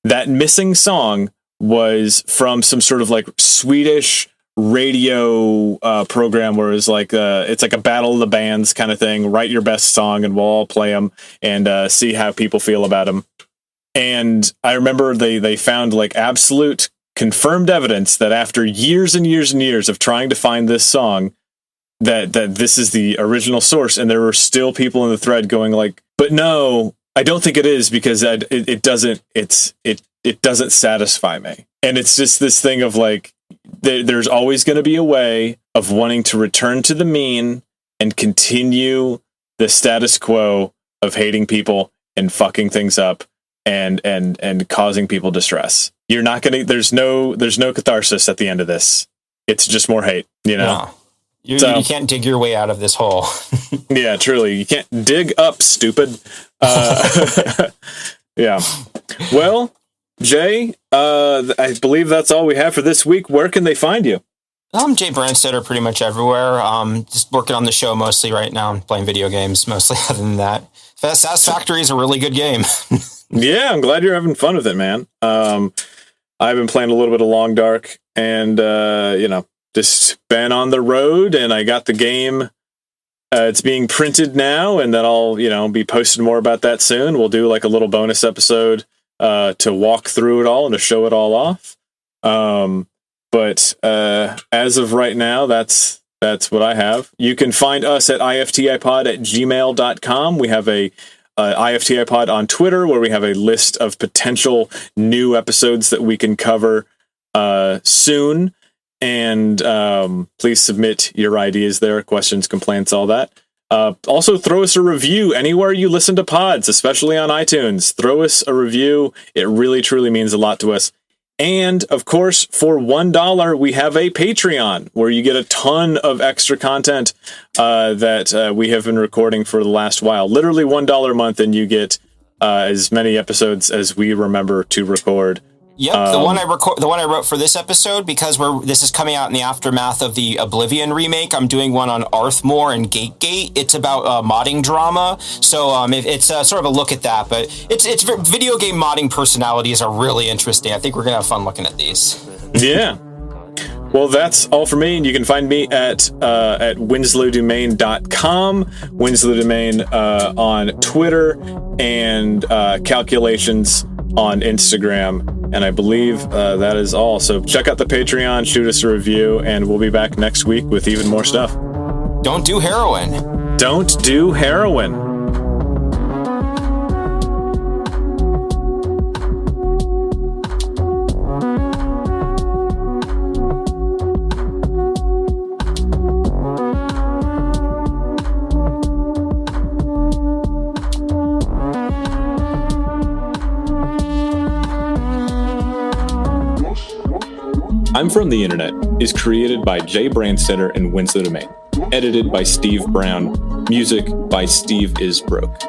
that missing song was from some sort of like Swedish radio program where it's like a battle of the bands kind of thing. Write your best song and we'll all play them and see how people feel about them. And I remember they found like absolute confirmed evidence that after years and years and years of trying to find this song, that this is the original source. And there were still people in the thread going like, but no, I don't think it is, because it doesn't satisfy me. And it's just this thing of like, there's always going to be a way of wanting to return to the mean and continue the status quo of hating people and fucking things up and causing people distress. You're not going to, there's no catharsis at the end of this. It's just more hate, you know? No. You can't dig your way out of this hole. Yeah, truly. You can't dig up, stupid. Yeah. Well, Jay, I believe that's all we have for this week. Where can they find you? I'm jaybrandstetter pretty much everywhere. Just working on the show mostly right now and playing video games mostly. Other than that, Sass Factory is a really good game. Yeah, I'm glad you're having fun with it, man. I've been playing a little bit of Long Dark and, just been on the road, and I got the game. It's being printed now, and then I'll, be posting more about that soon. We'll do like a little bonus episode to walk through it all and to show it all off. But as of right now, that's what I have. You can find us at iftipod@gmail.com. We have a iftipod on Twitter, where we have a list of potential new episodes that we can cover soon. And please submit your ideas there, questions, complaints, all that. Also, throw us a review anywhere you listen to pods, especially on iTunes. Throw us a review. It really, truly means a lot to us. And, of course, for $1, we have a Patreon, where you get a ton of extra content that we have been recording for the last while. Literally $1 a month, and you get as many episodes as we remember to record. Yep, the one I wrote for this episode, because this is coming out in the aftermath of the Oblivion remake. I'm doing one on Arthmore and Gate. It's about modding drama, so it's sort of a look at that. But it's video game modding personalities are really interesting. I think we're gonna have fun looking at these. Yeah. Well, that's all for me, and you can find me at winslowdomain.com, Winslow Domain on Twitter, and Calculations on Instagram. And I believe that is all. So check out the Patreon, shoot us a review, and we'll be back next week with even more stuff. Don't do heroin. Don't do heroin. I'm From the Internet is created by Jay Brandstetter and Winslow Domain. Edited by Steve Brown. Music by Steve Is Broke.